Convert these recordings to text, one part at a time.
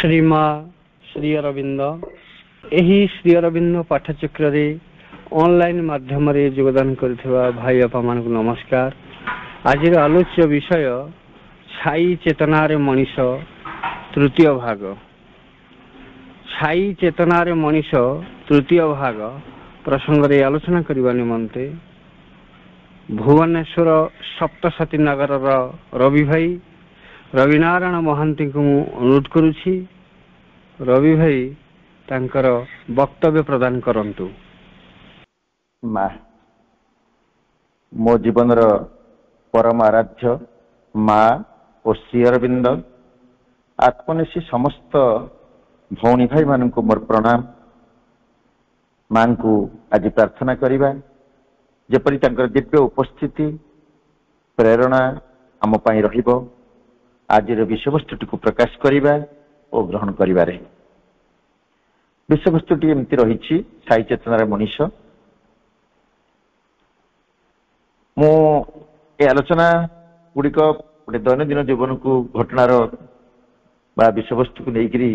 श्रीमा श्री अरविंद एही श्री अरविंद पाठचक्र ऑनलाइन माध्यम योगदान करथिबा भाई बापा मान नमस्कार। आज आलोच्य विषय छाई चेतनार मनीष तृतीय भाग। छाई चेतनार मनीष तृतीय भाग प्रसंग रे आलोचना करबा निमंते भुवनेश्वर सप्तशती नगर रवि भाई रविनारायण महांती को अनुरोध करुछि। रवि भाई तांकर वक्तव्य प्रदान करंतु। मो जीवन परम आराध्य माँ और श्री अरविंद आत्मनिशी समस्त भौणी भाई मान को मोर प्रणाम। मां को आज प्रार्थना करिबा जेपरि तांकर दिव्य उपस्थिति प्रेरणा आम पाई रहिबो। आज विषयवस्तुटी को प्रकाश करिबा और ग्रहण करिबारे विषयवस्तुटी एमती रही छाई चेतनार मनीष। मु ए आलोचना गुड़िक गोटे दैनंदिन जीवन को घटनार बा विषयवस्तु को लेकिरी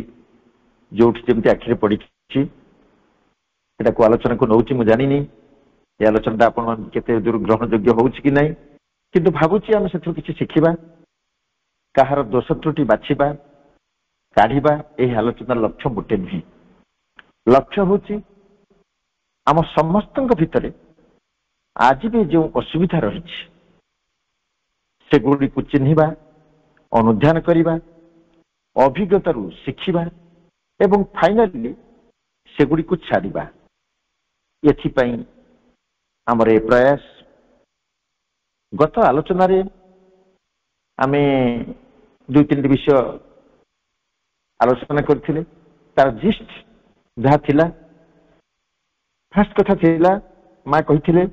जो जमी आखिरे पड़ी को आलोचना को नौची मु जानी ये आलोचना आपण केते दूर ग्रहण योग्य होउछि कि नहीं, किंतु भाबुछि आम से किछि शिखिबा कहार दोष त्रुटि बाछिबा काढ़िबा। यही आलोचनार लक्ष्य मोटे नुहे। लक्ष्य होछि आम समस्त भितर आज भी जो असुविधा रही सेगुड़ी को चिन्हिबा अनुध्यान करिबा अभिज्ञतारू शिखिबा एवं फाइनाली सेगुड़ी को छाड़िबा। एथिपाई आमर ए प्रयास। गत आलोचना रे आमे दुई तीन विषय आलोचना करथिले। तार जिस्ट जहा थिला फर्स्ट कथा थिला मां कहिथिले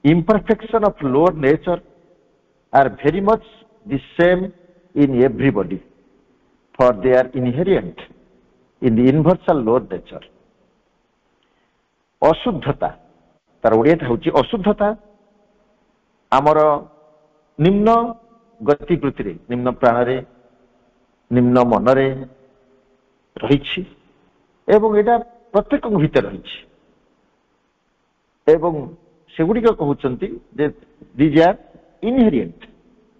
imperfection of lower nature are very much the same in everybody for they are inherent in the universal lower nature। अशुद्धता तार ओडिया होची अशुद्धता आमर निम्न गतिवृत्ति रे निम्न प्राण रे निम्न मन रे रही एवं एटा प्रत्येक भीतर रही एवं सेगुड़िक कहते जे दीज आर इनहेरिएंट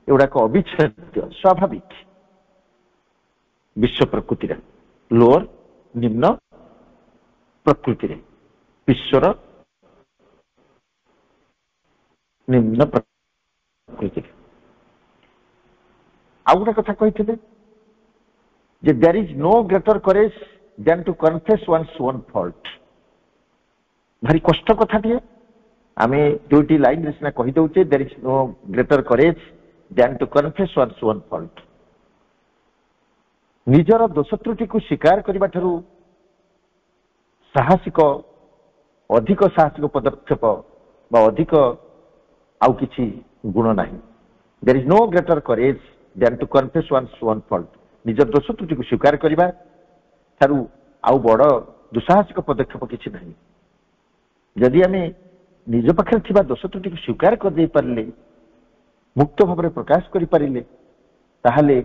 एगुड़ाक अविच्छेद्य स्वाभाविक विश्व प्रकृति लोअर निम्न प्रकृति विश्वर निम्न प्रकृति। आउ गोटे कथा कही जे there is no greater courage than to confess one's own fault. भारी कष्ट कथाटिए आमे दुईटी लाइन रे सिना कहि दउचे there is no greater courage than to confess one's own fault. निजर दोष त्रुटि को स्वीकार करबा ठरू साहसिक अधिक साहसिक पदक्षेप बा अधिक आउ किछि गुण नाही। There is no greater courage than to confess one's own fault. निजर दोष त्रुटि को स्वीकार करबा ठरू आउ बड़ दुसाहसिक पदक्षेप किछि नाही। जदि आमे निज पाखे थिबा दोष त्रुटि को स्वीकार कर दे पारले मुक्त भाव में प्रकाश कर पारिले ताहले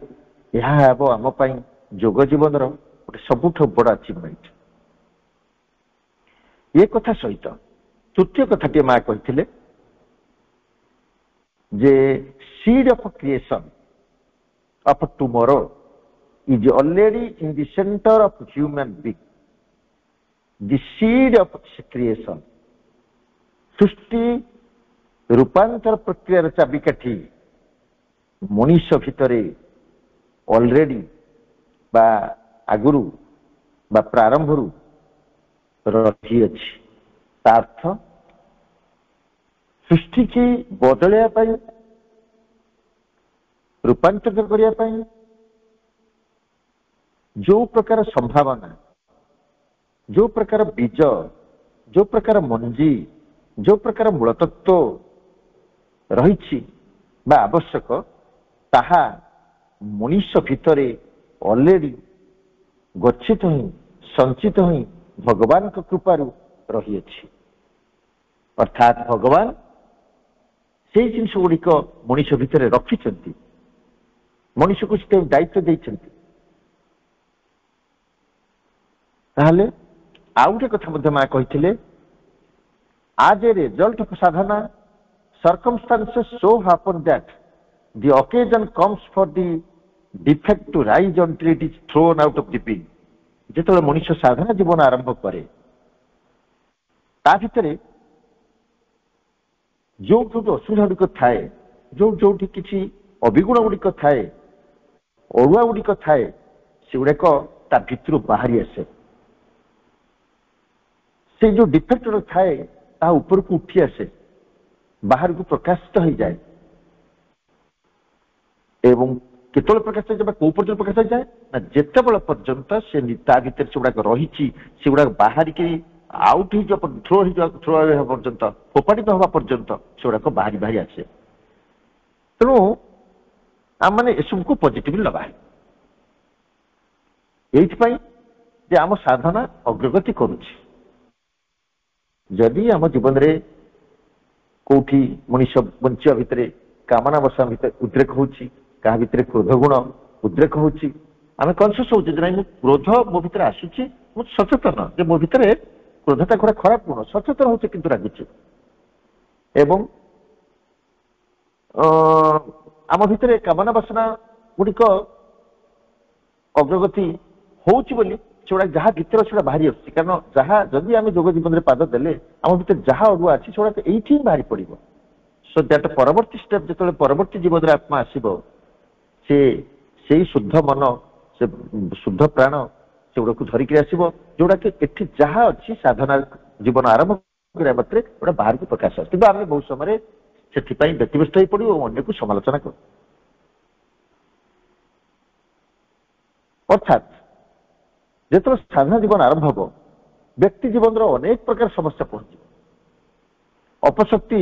यह हेबो आम पई जोग जीवन रो गोटे सबुठ बड़ अचीवमेंट। ये कथा सहित तृतीय कथाटी मां कहिथिले जे seed of creation of tomorrow is already in the centre of human being. The seed of creation सृष्टि रूपांतर प्रक्रिया चाबिकाठी मनीष भितरे ऑलरेडी बा आगुरु बा प्रारंभरू रही अछि। तार्थ सृष्टि की बदलिया पाई रूपांतरित करिया पाई जो प्रकार संभावना जो प्रकार बीज जो प्रकार मंजी जो प्रकार मूल तत्व रही आवश्यक ताहा मनुष्य भितरे ऑलरेडी गच्छित ही संचित ही भगवान का कृपारू रही अछि। अर्थात भगवान से जिन गुड़िक मनुष्य भितर रखिंट मनुष्य को दायित्व देइछन्ति ତାହେଲେ ଆଉ ଗୋଟେ କଥା ମଧ୍ୟ ମା କହିଥିଲେ, as a result of sadhana, circumstances so happen that the occasion comes for the defect to rise until it is thrown out of the being. ଯେତେବେଳେ ମଣିଷ ସାଧନା ଜୀବନ ଆରମ୍ଭ କରେ, ତା ଭିତରେ ଯୋଉଠି ଅସୁବିଧା ଗୁଡ଼ିକ ଥାଏ, ଯୋଉଠି କିଛି ଅବିଗୁଣ ଗୁଡ଼ିକ ଥାଏ, ଅଡୁଆ ଗୁଡ଼ିକ ଥାଏ, ସେଗୁଡାକ ତା ଭିତରୁ ବାହାରି ଆସେ। ସେ ଯୋଉ ଡିଫେକ୍ଟ ଥାଏ ତାହା ଉପରକୁ ଉଠି ଆସେ, ବାହାରକୁ ପ୍ରକାଶିତ ହେଇଯାଏ। ଏବଂ କେତେବେଳେ ପ୍ରକାଶ ହେଇଯାଏ ବା କୋଉ ପର୍ଯ୍ୟନ୍ତ ପ୍ରକାଶ ହେଇଯାଏ ନା, ଯେତେବେଳେ ପର୍ଯ୍ୟନ୍ତ ସେ ତା ଭିତରେ ସେଗୁଡାକ ରହିଛି ସେଗୁଡାକ ବାହାରିକି ଆଉଟ୍ ହେଇଯିବା, ଥ୍ରୋ ହେବା ପର୍ଯ୍ୟନ୍ତ, ଫୋପାଡ଼ିତ ହେବା ପର୍ଯ୍ୟନ୍ତ ସେଗୁଡାକ ବାହାରି ବାହାରି ଆସେ। ତେଣୁ ଆମମାନେ ଏସବୁକୁ ପଜିଟିଭଲି ନେବା, ଏଇଥିପାଇଁ ଯେ ଆମ ସାଧନା ଅଗ୍ରଗତି କରୁଛି। ଯଦି ଆମ ଜୀବନରେ କୋଉଠି ମଣିଷ ବଞ୍ଚିବା ଭିତରେ କାମନା ବସା ଭିତରେ ଉଦ୍ରେକ ହଉଛି, କାହା ଭିତରେ କ୍ରୋଧ ଗୁଣ ଉଦ୍ରେକ ହଉଛି, ଆମେ କନସିୟସ୍ ହଉଛେ ଯେ ନାଇଁ ମୁଁ କ୍ରୋଧ ମୋ ଭିତରେ ଆସୁଛି, ମୁଁ ସଚେତନ ଯେ ମୋ ଭିତରେ କ୍ରୋଧଟା ଗୋଟେ ଖରାପ ଗୁଣ, ସଚେତନ ହଉଛି କିନ୍ତୁ ରାଗୁଛି। ଏବଂ ଆମ ଭିତରେ କାମନା ବାସନା ଗୁଡ଼ିକ ଅଗ୍ରଗତି ହଉଛି ବୋଲି ସେଗୁଡା ଯାହା ଭିତରେ ସେଗୁଡା ବାହାରି ଆସୁଛି। କାରଣ ଯାହା ଯଦି ଆମେ ଯୋଗ ଜୀବନରେ ପାଦ ଦେଲେ ଆମ ଭିତରେ ଯାହା ଅଡୁଆ ଅଛି ସେଗୁଡାକ ଏଇଠି ହିଁ ବାହାରି ପଡିବ। ସୋ ଦ୍ୟାଟ ପରବର୍ତ୍ତୀ ଷ୍ଟେପ୍ ଯେତେବେଳେ ପରବର୍ତ୍ତୀ ଜୀବନରେ ଆତ୍ମା ଆସିବ, ସେ ସେଇ ଶୁଦ୍ଧ ମନ, ସେ ଶୁଦ୍ଧ ପ୍ରାଣ ସେଗୁଡାକୁ ଧରିକି ଆସିବ, ଯୋଉଟାକି ଏଠି ଯାହା ଅଛି ସାଧନା ଜୀବନ ଆରମ୍ଭ କରିବା ମାତ୍ରେ ଗୋଟା ବାହାରକୁ ପ୍ରକାଶ ଆସେ। କିନ୍ତୁ ଆମେ ବହୁତ ସମୟରେ ସେଥିପାଇଁ ବ୍ୟତିବ୍ୟସ୍ତ ହେଇ ପଡିବ ଏବଂ ଅନ୍ୟକୁ ସମାଲୋଚନା କରୁ। ଅର୍ଥାତ୍ ଯେତେବେଳେ ସାଧନା ଜୀବନ ଆରମ୍ଭ ହବ, ବ୍ୟକ୍ତି ଜୀବନର ଅନେକ ପ୍ରକାର ସମସ୍ୟା ପହଞ୍ଚିବ। ଅପଶକ୍ତି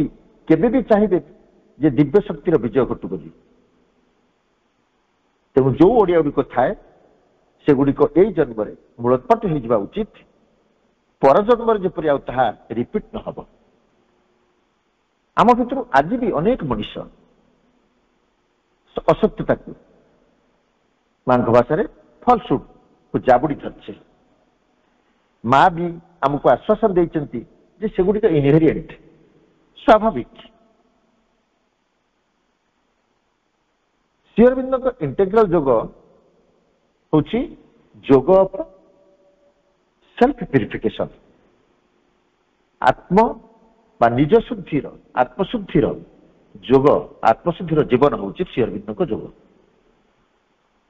କେବେ ବି ଚାହିଁବେ ଯେ ଦିବ୍ୟ ଶକ୍ତିର ବିଜୟ ଘଟୁ ବୋଲି। ତେଣୁ ଯୋଉ ଓଡିଆ ଗୁଡ଼ିକ ଥାଏ ସେଗୁଡ଼ିକ ଏଇ ଜନ୍ମରେ ମୂଳୋତ୍ପାଟ ହେଇଯିବା ଉଚିତ, ପର ଜନ୍ମରେ ଯେପରି ଆଉ ତାହା ରିପିଟ୍ ନ ହବ। ଆମ ଭିତରୁ ଆଜି ବି ଅନେକ ମଣିଷ ଅସତ୍ୟତାକୁ, ମାଙ୍କ ଭାଷାରେ ଫଲସୁଡ୍ କୁ ଜାବୁଡି ଧରିଛେ। ମା ବି ଆମକୁ ଆଶ୍ୱାସନ ଦେଇଛନ୍ତି ଯେ ସେଗୁଡ଼ିକ ଇନହେରିଏଣ୍ଟ, ସ୍ୱାଭାବିକ। ଶ୍ରୀ ଅରବିନ୍ଦଙ୍କ ଇଣ୍ଟେଗ୍ରାଲ ଯୋଗ ହଉଛି ଯୋଗ ଅଫ ସେଲ୍ଫ ପ୍ୟୁରିଫିକେସନ, ଆତ୍ମ ବା ନିଜ ଶୁଦ୍ଧିର, ଆତ୍ମଶୁଦ୍ଧିର ଯୋଗ, ଆତ୍ମଶୁଦ୍ଧିର ଜୀବନ ହଉଛି ଶ୍ରୀ ଅରବିନ୍ଦଙ୍କ ଯୋଗ।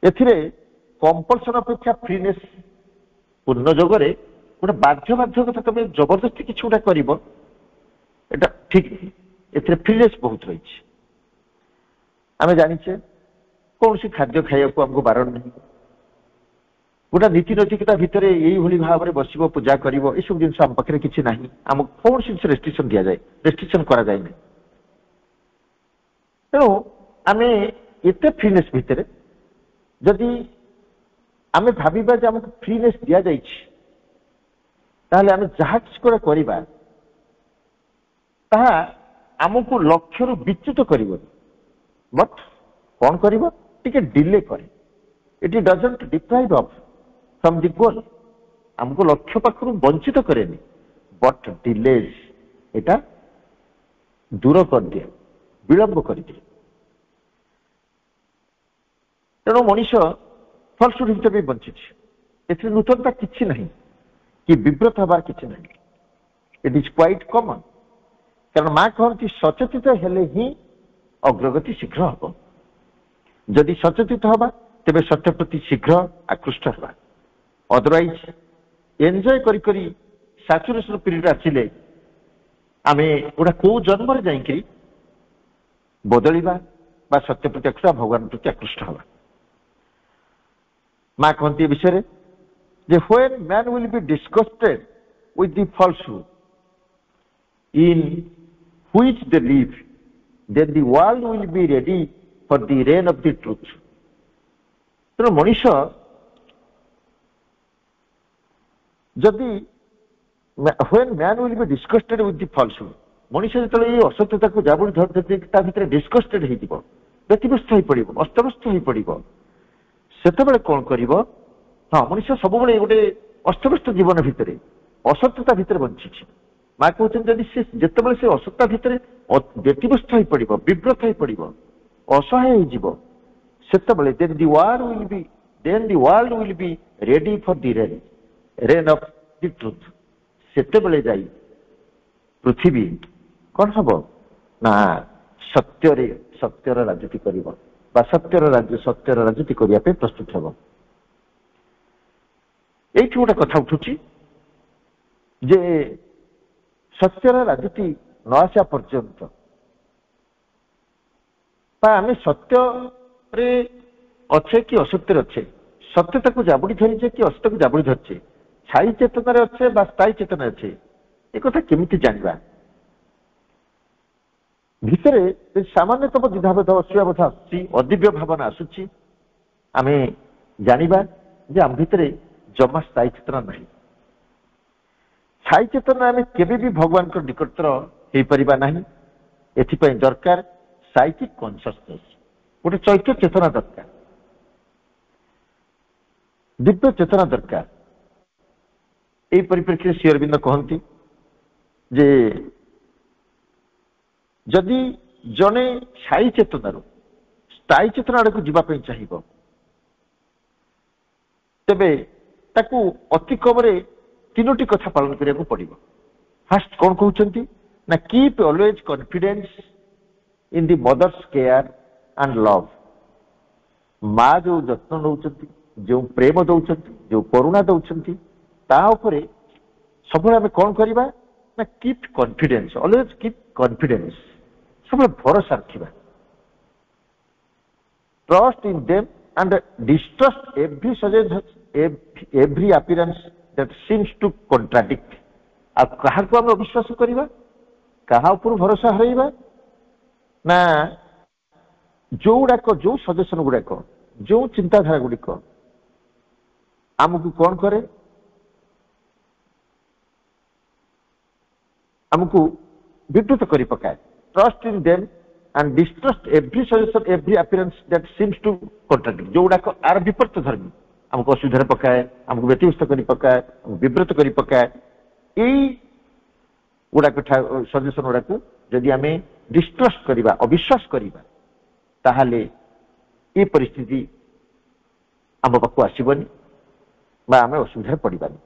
ଏଥିରେ କମ୍ପଲସନ ଅପେକ୍ଷା ଫ୍ରିନେସ୍, ପୂର୍ଣ୍ଣ ଯୋଗରେ ଗୋଟେ ବାଧ୍ୟବାଧକତା, ତମେ ଜବରଦସ୍ତି କିଛି ଗୋଟେ କରିବ, ଏଟା ଠିକ ନୁହେଁ। ଏଥିରେ ଫ୍ରିନେସ୍ ବହୁତ ରହିଛି। ଆମେ ଜାଣିଛେ କୌଣସି ଖାଦ୍ୟ ଖାଇବାକୁ ଆମକୁ ବାରଣ ନାହିଁ, ଗୋଟେ ନୀତି ନୈତିକତା ଭିତରେ ଏଇଭଳି ଭାବରେ ବସିବ, ପୂଜା କରିବ, ଏସବୁ ଜିନିଷ ଆମ ପାଖରେ କିଛି ନାହିଁ। ଆମକୁ କୌଣସି ଜିନିଷ ରେଷ୍ଟ୍ରିକ୍ସନ ଦିଆଯାଏ, ରେଷ୍ଟ୍ରିକ୍ସନ କରାଯାଏ ନାହିଁ। ତେଣୁ ଆମେ ଏତେ ଫ୍ରିନେସ୍ ଭିତରେ ଯଦି ଆମେ ଭାବିବା ଯେ ଆମକୁ ଫ୍ରିନେସ୍ ଦିଆଯାଇଛି, ତାହେଲେ ଆମେ ଯାହା କିଛି ଗୋଟେ କରିବା ତାହା ଆମକୁ ଲକ୍ଷ୍ୟରୁ ବିଚ୍ୟୁତ କରିବନି, ବଟ୍ କଣ କରିବ, ଟିକେ ଡିଲେ କରେ। ଇଟ୍ doesn't ଡିପ୍ରାଇଭ୍ of from the goal, ଆମକୁ ଲକ୍ଷ୍ୟ ପାଖରୁ ବଞ୍ଚିତ କରେନି, ବଟ୍ ଡିଲେଜ୍, ଏଟା ଦୂର କରିଦିଏ, ବିଳମ୍ବ କରିଦିଏ। ତେଣୁ ମଣିଷ ଫଲସୁଡ୍ ଭିତରେ ବି ବଞ୍ଚିଛି, ଏଥିରେ ନୂତନତା କିଛି ନାହିଁ କି ବିବ୍ରତ ହେବାର କିଛି ନାହିଁ। It is quite common. କାରଣ ମା କହନ୍ତି ସଚେତିତ ହେଲେ ହିଁ ଅଗ୍ରଗତି ଶୀଘ୍ର ହବ। ଯଦି ସଚେତିତ ହବା ତେବେ ସତ୍ୟ ପ୍ରତି ଶୀଘ୍ର ଆକୃଷ୍ଟ ହେବା। ଅଦରୱାଇଜ ଏନ୍ଜୟ କରି କରି ସାଚୁରେସନ ପିରିୟଡ ଆସିଲେ ଆମେ ଗୋଟା କୋଉ ଜନ୍ମରେ ଯାଇକି ବଦଳିବା ବା ସତ୍ୟ ପ୍ରତି ଆକୃଷ୍ଟ, ଭଗବାନ ପ୍ରତି ଆକୃଷ୍ଟ ହେବା। ମା କହନ୍ତି ଏ ବିଷୟରେ ଯେ when man will be disgusted with the falsehood in which they live, then the world will be ready for the reign of the truth. ତେଣୁ ମଣିଷ ଯଦି when man will be disgusted with the falsehood, ମଣିଷ ଯେତେବେଳେ ଏଇ ଅସତ୍ୟତାକୁ ଜାବୁଡ଼ି ଧରି ତା ଭିତରେ ଡିସ୍କଷ୍ଟେଡ ହେଇଯିବ, ବ୍ୟତିବ୍ୟସ୍ତ ହେଇପଡିବ, ଅସ୍ତବ୍ୟସ୍ତ ହେଇପଡିବ, ସେତେବେଳେ କଣ କରିବ? ହଁ, ମଣିଷ ସବୁବେଳେ ଗୋଟେ ଅସ୍ତବ୍ୟସ୍ତ ଜୀବନ ଭିତରେ ଅସତ୍ୟତା ଭିତରେ ବଞ୍ଚିଛି। ମା କହୁଛନ୍ତି ଯଦି ସେ ଯେତେବେଳେ ସେ ଅସତ୍ୟତା ଭିତରେ ବ୍ୟତିବ୍ୟସ୍ତ ହୋଇପଡ଼ିବ, ବିବ୍ରତ ହୋଇପଡ଼ିବ, ଅସହାୟ ହେଇଯିବ, ସେତେବେଳେ then the world will be ready for the rain of the truth। ସେତେବେଳେ ଯାଇ ପୃଥିବୀ କଣ ହବ ନା ସତ୍ୟର ରାଜନୀତି କରିବ ବା ସତ୍ୟର ରାଜନୀତି କରିବା ପାଇଁ ପ୍ରସ୍ତୁତ ହେବ। ଏଇଠି ଗୋଟେ କଥା ଉଠୁଛି ଯେ ସତ୍ୟର ରାଜନୀତି ନ ଆସିବା ପର୍ଯ୍ୟନ୍ତ ବା ଆମେ ସତ୍ୟରେ ଅଛେ କି ଅସତ୍ୟରେ ଅଛେ, ସତ୍ୟତାକୁ ଜାବୁଡ଼ି ଧରିଛେ କି ଅସତ୍ୟକୁ ଜାବୁଡ଼ି ଧରିଛେ, ଛାଇ ଚେତନାରେ ଅଛେ ବା ସ୍ଥାୟୀ ଚେତନାରେ ଅଛେ, ଏ କଥା କେମିତି ଜାଣିବା? ଭିତରେ ସାମାନ୍ୟତମ ଦ୍ୱିଧାବୋଧ ଅସୁୟାବୋଧ ଆସୁଛି, ଅଦିବ୍ୟ ଭାବନା ଆସୁଛି, ଆମେ ଜାଣିବା ଯେ ଆମ ଭିତରେ ଜମା ସ୍ଥାୟୀ ଚେତନା ନାହିଁ। ସ୍ଥାୟୀ ଚେତନା ଆମେ କେବେ ବି ଭଗବାନଙ୍କ ନିକଟତର ହେଇପାରିବା ନାହିଁ। ଏଥିପାଇଁ ଦରକାର ସାଇକିକ କନସିୟସନେସ୍, ଗୋଟେ ଚୈତ୍ୟ ଚେତନା ଦରକାର, ଦିବ୍ୟ ଚେତନା ଦରକାର। ଏହି ପରିପ୍ରେକ୍ଷୀରେ ଶ୍ରୀ ଅରବିନ୍ଦ କହନ୍ତି ଯେ ଯଦି ଜଣେ ଛାଇ ଚେତନାରୁ ସ୍ଥାୟୀ ଚେତନା ଆଡ଼କୁ ଯିବା ପାଇଁ ଚାହିଁବ, ତେବେ ତାକୁ ଅତି କମରେ 3ଟି କଥା ପାଳନ କରିବାକୁ ପଡ଼ିବ। ଫାଷ୍ଟ କଣ କହୁଛନ୍ତି ନା keep always confidence in the mother's care and love. ମା ଯୋଉ ଯତ୍ନ ନେଉଛନ୍ତି, ଯୋଉ ପ୍ରେମ ଦଉଛନ୍ତି, ଯୋଉ କରୁଣା ଦଉଛନ୍ତି, ତା ଉପରେ ସବୁବେଳେ ଆମେ କଣ କରିବା ନା keep confidence, always keep confidence, ସବୁବେଳେ ଭରସା ରଖିବା। Trust in them and distrust every appearance that seems to contradict। ଆଉ କାହାକୁ ଆମେ ଅବିଶ୍ୱାସ କରିବା, କାହା ଉପରୁ ଭରସା ହରାଇବା ନା ଯୋଉଗୁଡାକ, ଯୋଉ ସଜେସନ ଗୁଡାକ, ଯୋଉ ଚିନ୍ତାଧାରା ଗୁଡିକ ଆମକୁ କଣ କରେ, ଆମକୁ ବିବ୍ରତ କରି ପକାଏ। Trust in them and distrust every suggestion every appearance that seems to contradict। ଯୋଉଗୁଡାକ ଆର ବିପରୀତ ଧର୍ମୀ, ଆମକୁ ଅସୁବିଧାରେ ପକାଏ, ଆମକୁ ବ୍ୟତିବ୍ୟସ୍ତ କରି ପକାଏ, ଆମକୁ ବିବ୍ରତ କରି ପକାଏ, ଏଇ ଗୁଡାକ ସଜେସନ ଗୁଡାକୁ ଯଦି ଆମେ ଡିଷ୍ଟ୍ରଷ୍ଟ କରିବା, ଅବିଶ୍ୱାସ କରିବା, ତାହେଲେ ଏ ପରିସ୍ଥିତି ଆମ ପାଖକୁ ଆସିବନି ବା ଆମେ ଅସୁବିଧାରେ ପଡ଼ିବାନି।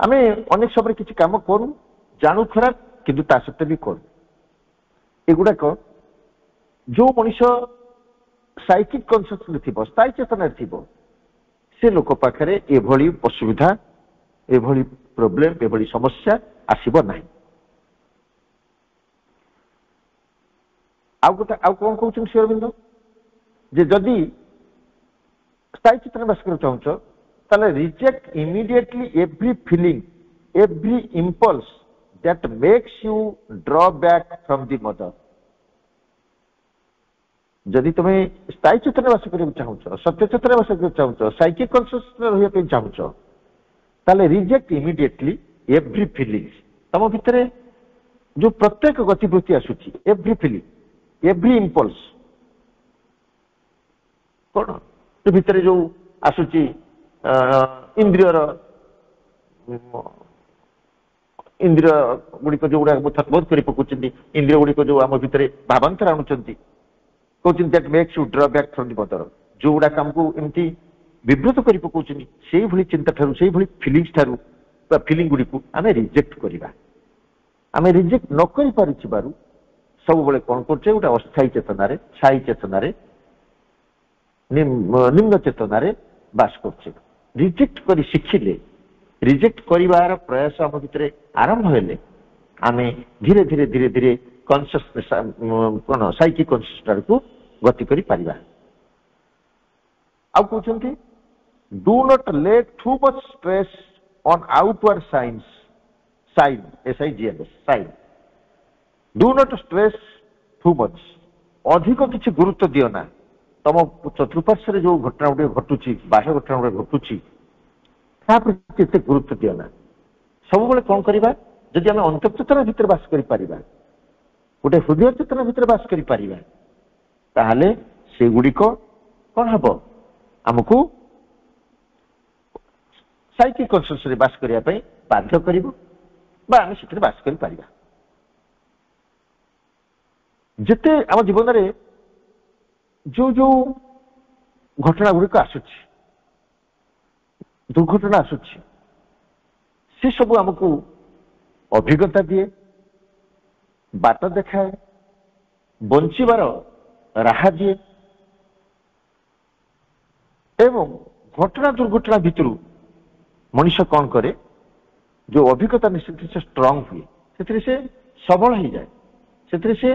ଆମେ ଅନେକ ସମୟରେ କିଛି କାମ କରୁ, ଜାଣୁ ଖରାପ, କିନ୍ତୁ ତା ସତ୍ତ୍ୱେ ବି କରୁ। ଏଗୁଡାକ ଯୋଉ ମଣିଷ ସାଇକିକ କନସିୟସରେ ଥିବ, ସ୍ଥାୟୀ ଚେତନାରେ ଥିବ, ସେ ଲୋକ ପାଖରେ ଏଭଳି ଅସୁବିଧା, ଏଭଳି ପ୍ରୋବ୍ଲେମ, ଏଭଳି ସମସ୍ୟା ଆସିବ ନାହିଁ। ଆଉ କଣ କହୁଛନ୍ତି ଶ୍ରୀ ଅରବିନ୍ଦ ଯେ ଯଦି ସ୍ଥାୟୀ ଚେତନା ବାସ କରିବାକୁ ଚାହୁଁଛ, ତାହେଲେ reject immediately every feeling, every impulse that makes you draw back from the mother। ଯଦି ତୁମେ ସ୍ଥାୟୀ ଚେତନା ବାସ କରିବାକୁ ଚାହୁଁଛ, ସତ୍ୟ ଚେତନା ବାସ କରିବାକୁ ଚାହୁଁଛ, ସାଇକିକ କନସିୟସରେ ରହିବା ପାଇଁ ଚାହୁଁଛ, ତାହେଲେ ରିଜେକ୍ଟ ଇମିଡିଏଟଲି ଏଭ୍ରି ଫିଲିଂସ। ତମ ଭିତରେ ଯୋଉ ପ୍ରତ୍ୟେକ ଗତିବୃତ୍ତି ଆସୁଛି, ଏଭ୍ରି ଫିଲିଂ, ଏଭ୍ରି ଇମ୍ପଲ୍ସ, କଣ ଭିତରେ ଯୋଉ ଆସୁଛି ଇନ୍ଦ୍ରିୟ ଗୁଡିକ ଯୋଉଗୁଡା ବୋଧ କରି ପକଉଛନ୍ତି, ଇନ୍ଦ୍ରିୟ ଗୁଡିକ ଯୋଉ ଆମ ଭିତରେ ଭାବାନ୍ତର ଆଣୁଛନ୍ତି, କହୁଛନ୍ତି that makes you draw back from the mother। ଯୋଉଗୁଡାକ ଆମକୁ ଏମିତି ବିବ୍ରତ କରି ପକଉଛନ୍ତି, ସେଇଭଳି ଚିନ୍ତା ଠାରୁ, ସେଇଭଳି ଫିଲିଂସ ଠାରୁ ବା ଫିଲିଂ ଗୁଡିକୁ ଆମେ ରିଜେକ୍ଟ କରିବା। ଆମେ ରିଜେକ୍ଟ ନ କରିପାରୁଥିବାରୁ ସବୁବେଳେ କଣ କରୁଛେ, ଗୋଟେ ଅସ୍ଥାୟୀ ଚେତନାରେ, ଛାଇ ଚେତନାରେ, ନିମ୍ନ ଚେତନାରେ ବାସ କରୁଛେ। ରିଜେକ୍ଟ କରି ଶିଖିଲେ, ରିଜେକ୍ଟ କରିବାର ପ୍ରୟାସ ଆମ ଭିତରେ ଆରମ୍ଭ ହେଲେ, ଆମେ ଧୀରେ ଧୀରେ ଧୀରେ ଧୀରେ କନସିୟସନେସ୍, କଣ ସାଇକିକ କନସିୟସନେସ୍ ଆଡକୁ ଗତି କରିପାରିବା। ଆଉ କହୁଛନ୍ତି do not let too much stress on outward signs, sign, SIGNS, sign. Do not stress too much, ଅଧିକ କିଛି ଗୁରୁତ୍ୱ ଦିଅ ନା। ତମ ଚତୁଃପାର୍ଶ୍ୱରେ ଯୋଉ ଘଟଣା ଗୁଡିକ ଘଟୁଛି, ବାହ୍ୟ ଘଟଣା ଗୁଡିକ ଘଟୁଛି, ତା ପ୍ରତି ଏତେ ଗୁରୁତ୍ୱ ଦିଅ ନା। ସବୁବେଳେ କଣ କରିବା, ଯଦି ଆମେ ଅନ୍ତର୍ଚେତନା ଭିତରେ ବାସ କରିପାରିବା, ଗୋଟେ ହୃଦୟ ଚେତନା ଭିତରେ ବାସ କରିପାରିବା, ତାହେଲେ ସେଗୁଡିକ କଣ ହବ, ଆମକୁ ସାଇକିକ କନସିୟସରେ ବାସ କରିବା ପାଇଁ ବାଧ୍ୟ କରିବ ବା ଆମେ ସେଥିରେ ବାସ କରିପାରିବା। ଯେତେ ଆମ ଜୀବନରେ ଯୋଉ ଯୋଉ ଘଟଣା ଗୁଡ଼ିକ ଆସୁଛି, ଦୁର୍ଘଟଣା ଆସୁଛି, ସେ ସବୁ ଆମକୁ ଅଭିଜ୍ଞତା ଦିଏ, ବାଟ ଦେଖାଏ, ବଞ୍ଚିବାର ରାହା ଦିଏ ଏବଂ ଘଟଣା ଦୁର୍ଘଟଣା ଭିତରୁ ମଣିଷ କଣ କରେ, ଯୋଉ ଅଭିଜ୍ଞତା ନିଶ୍ଚିତ ସେ ଷ୍ଟ୍ରଙ୍ଗ ହୁଏ, ସେଥିରେ ସେ ସବଳ ହେଇଯାଏ, ସେଥିରେ ସେ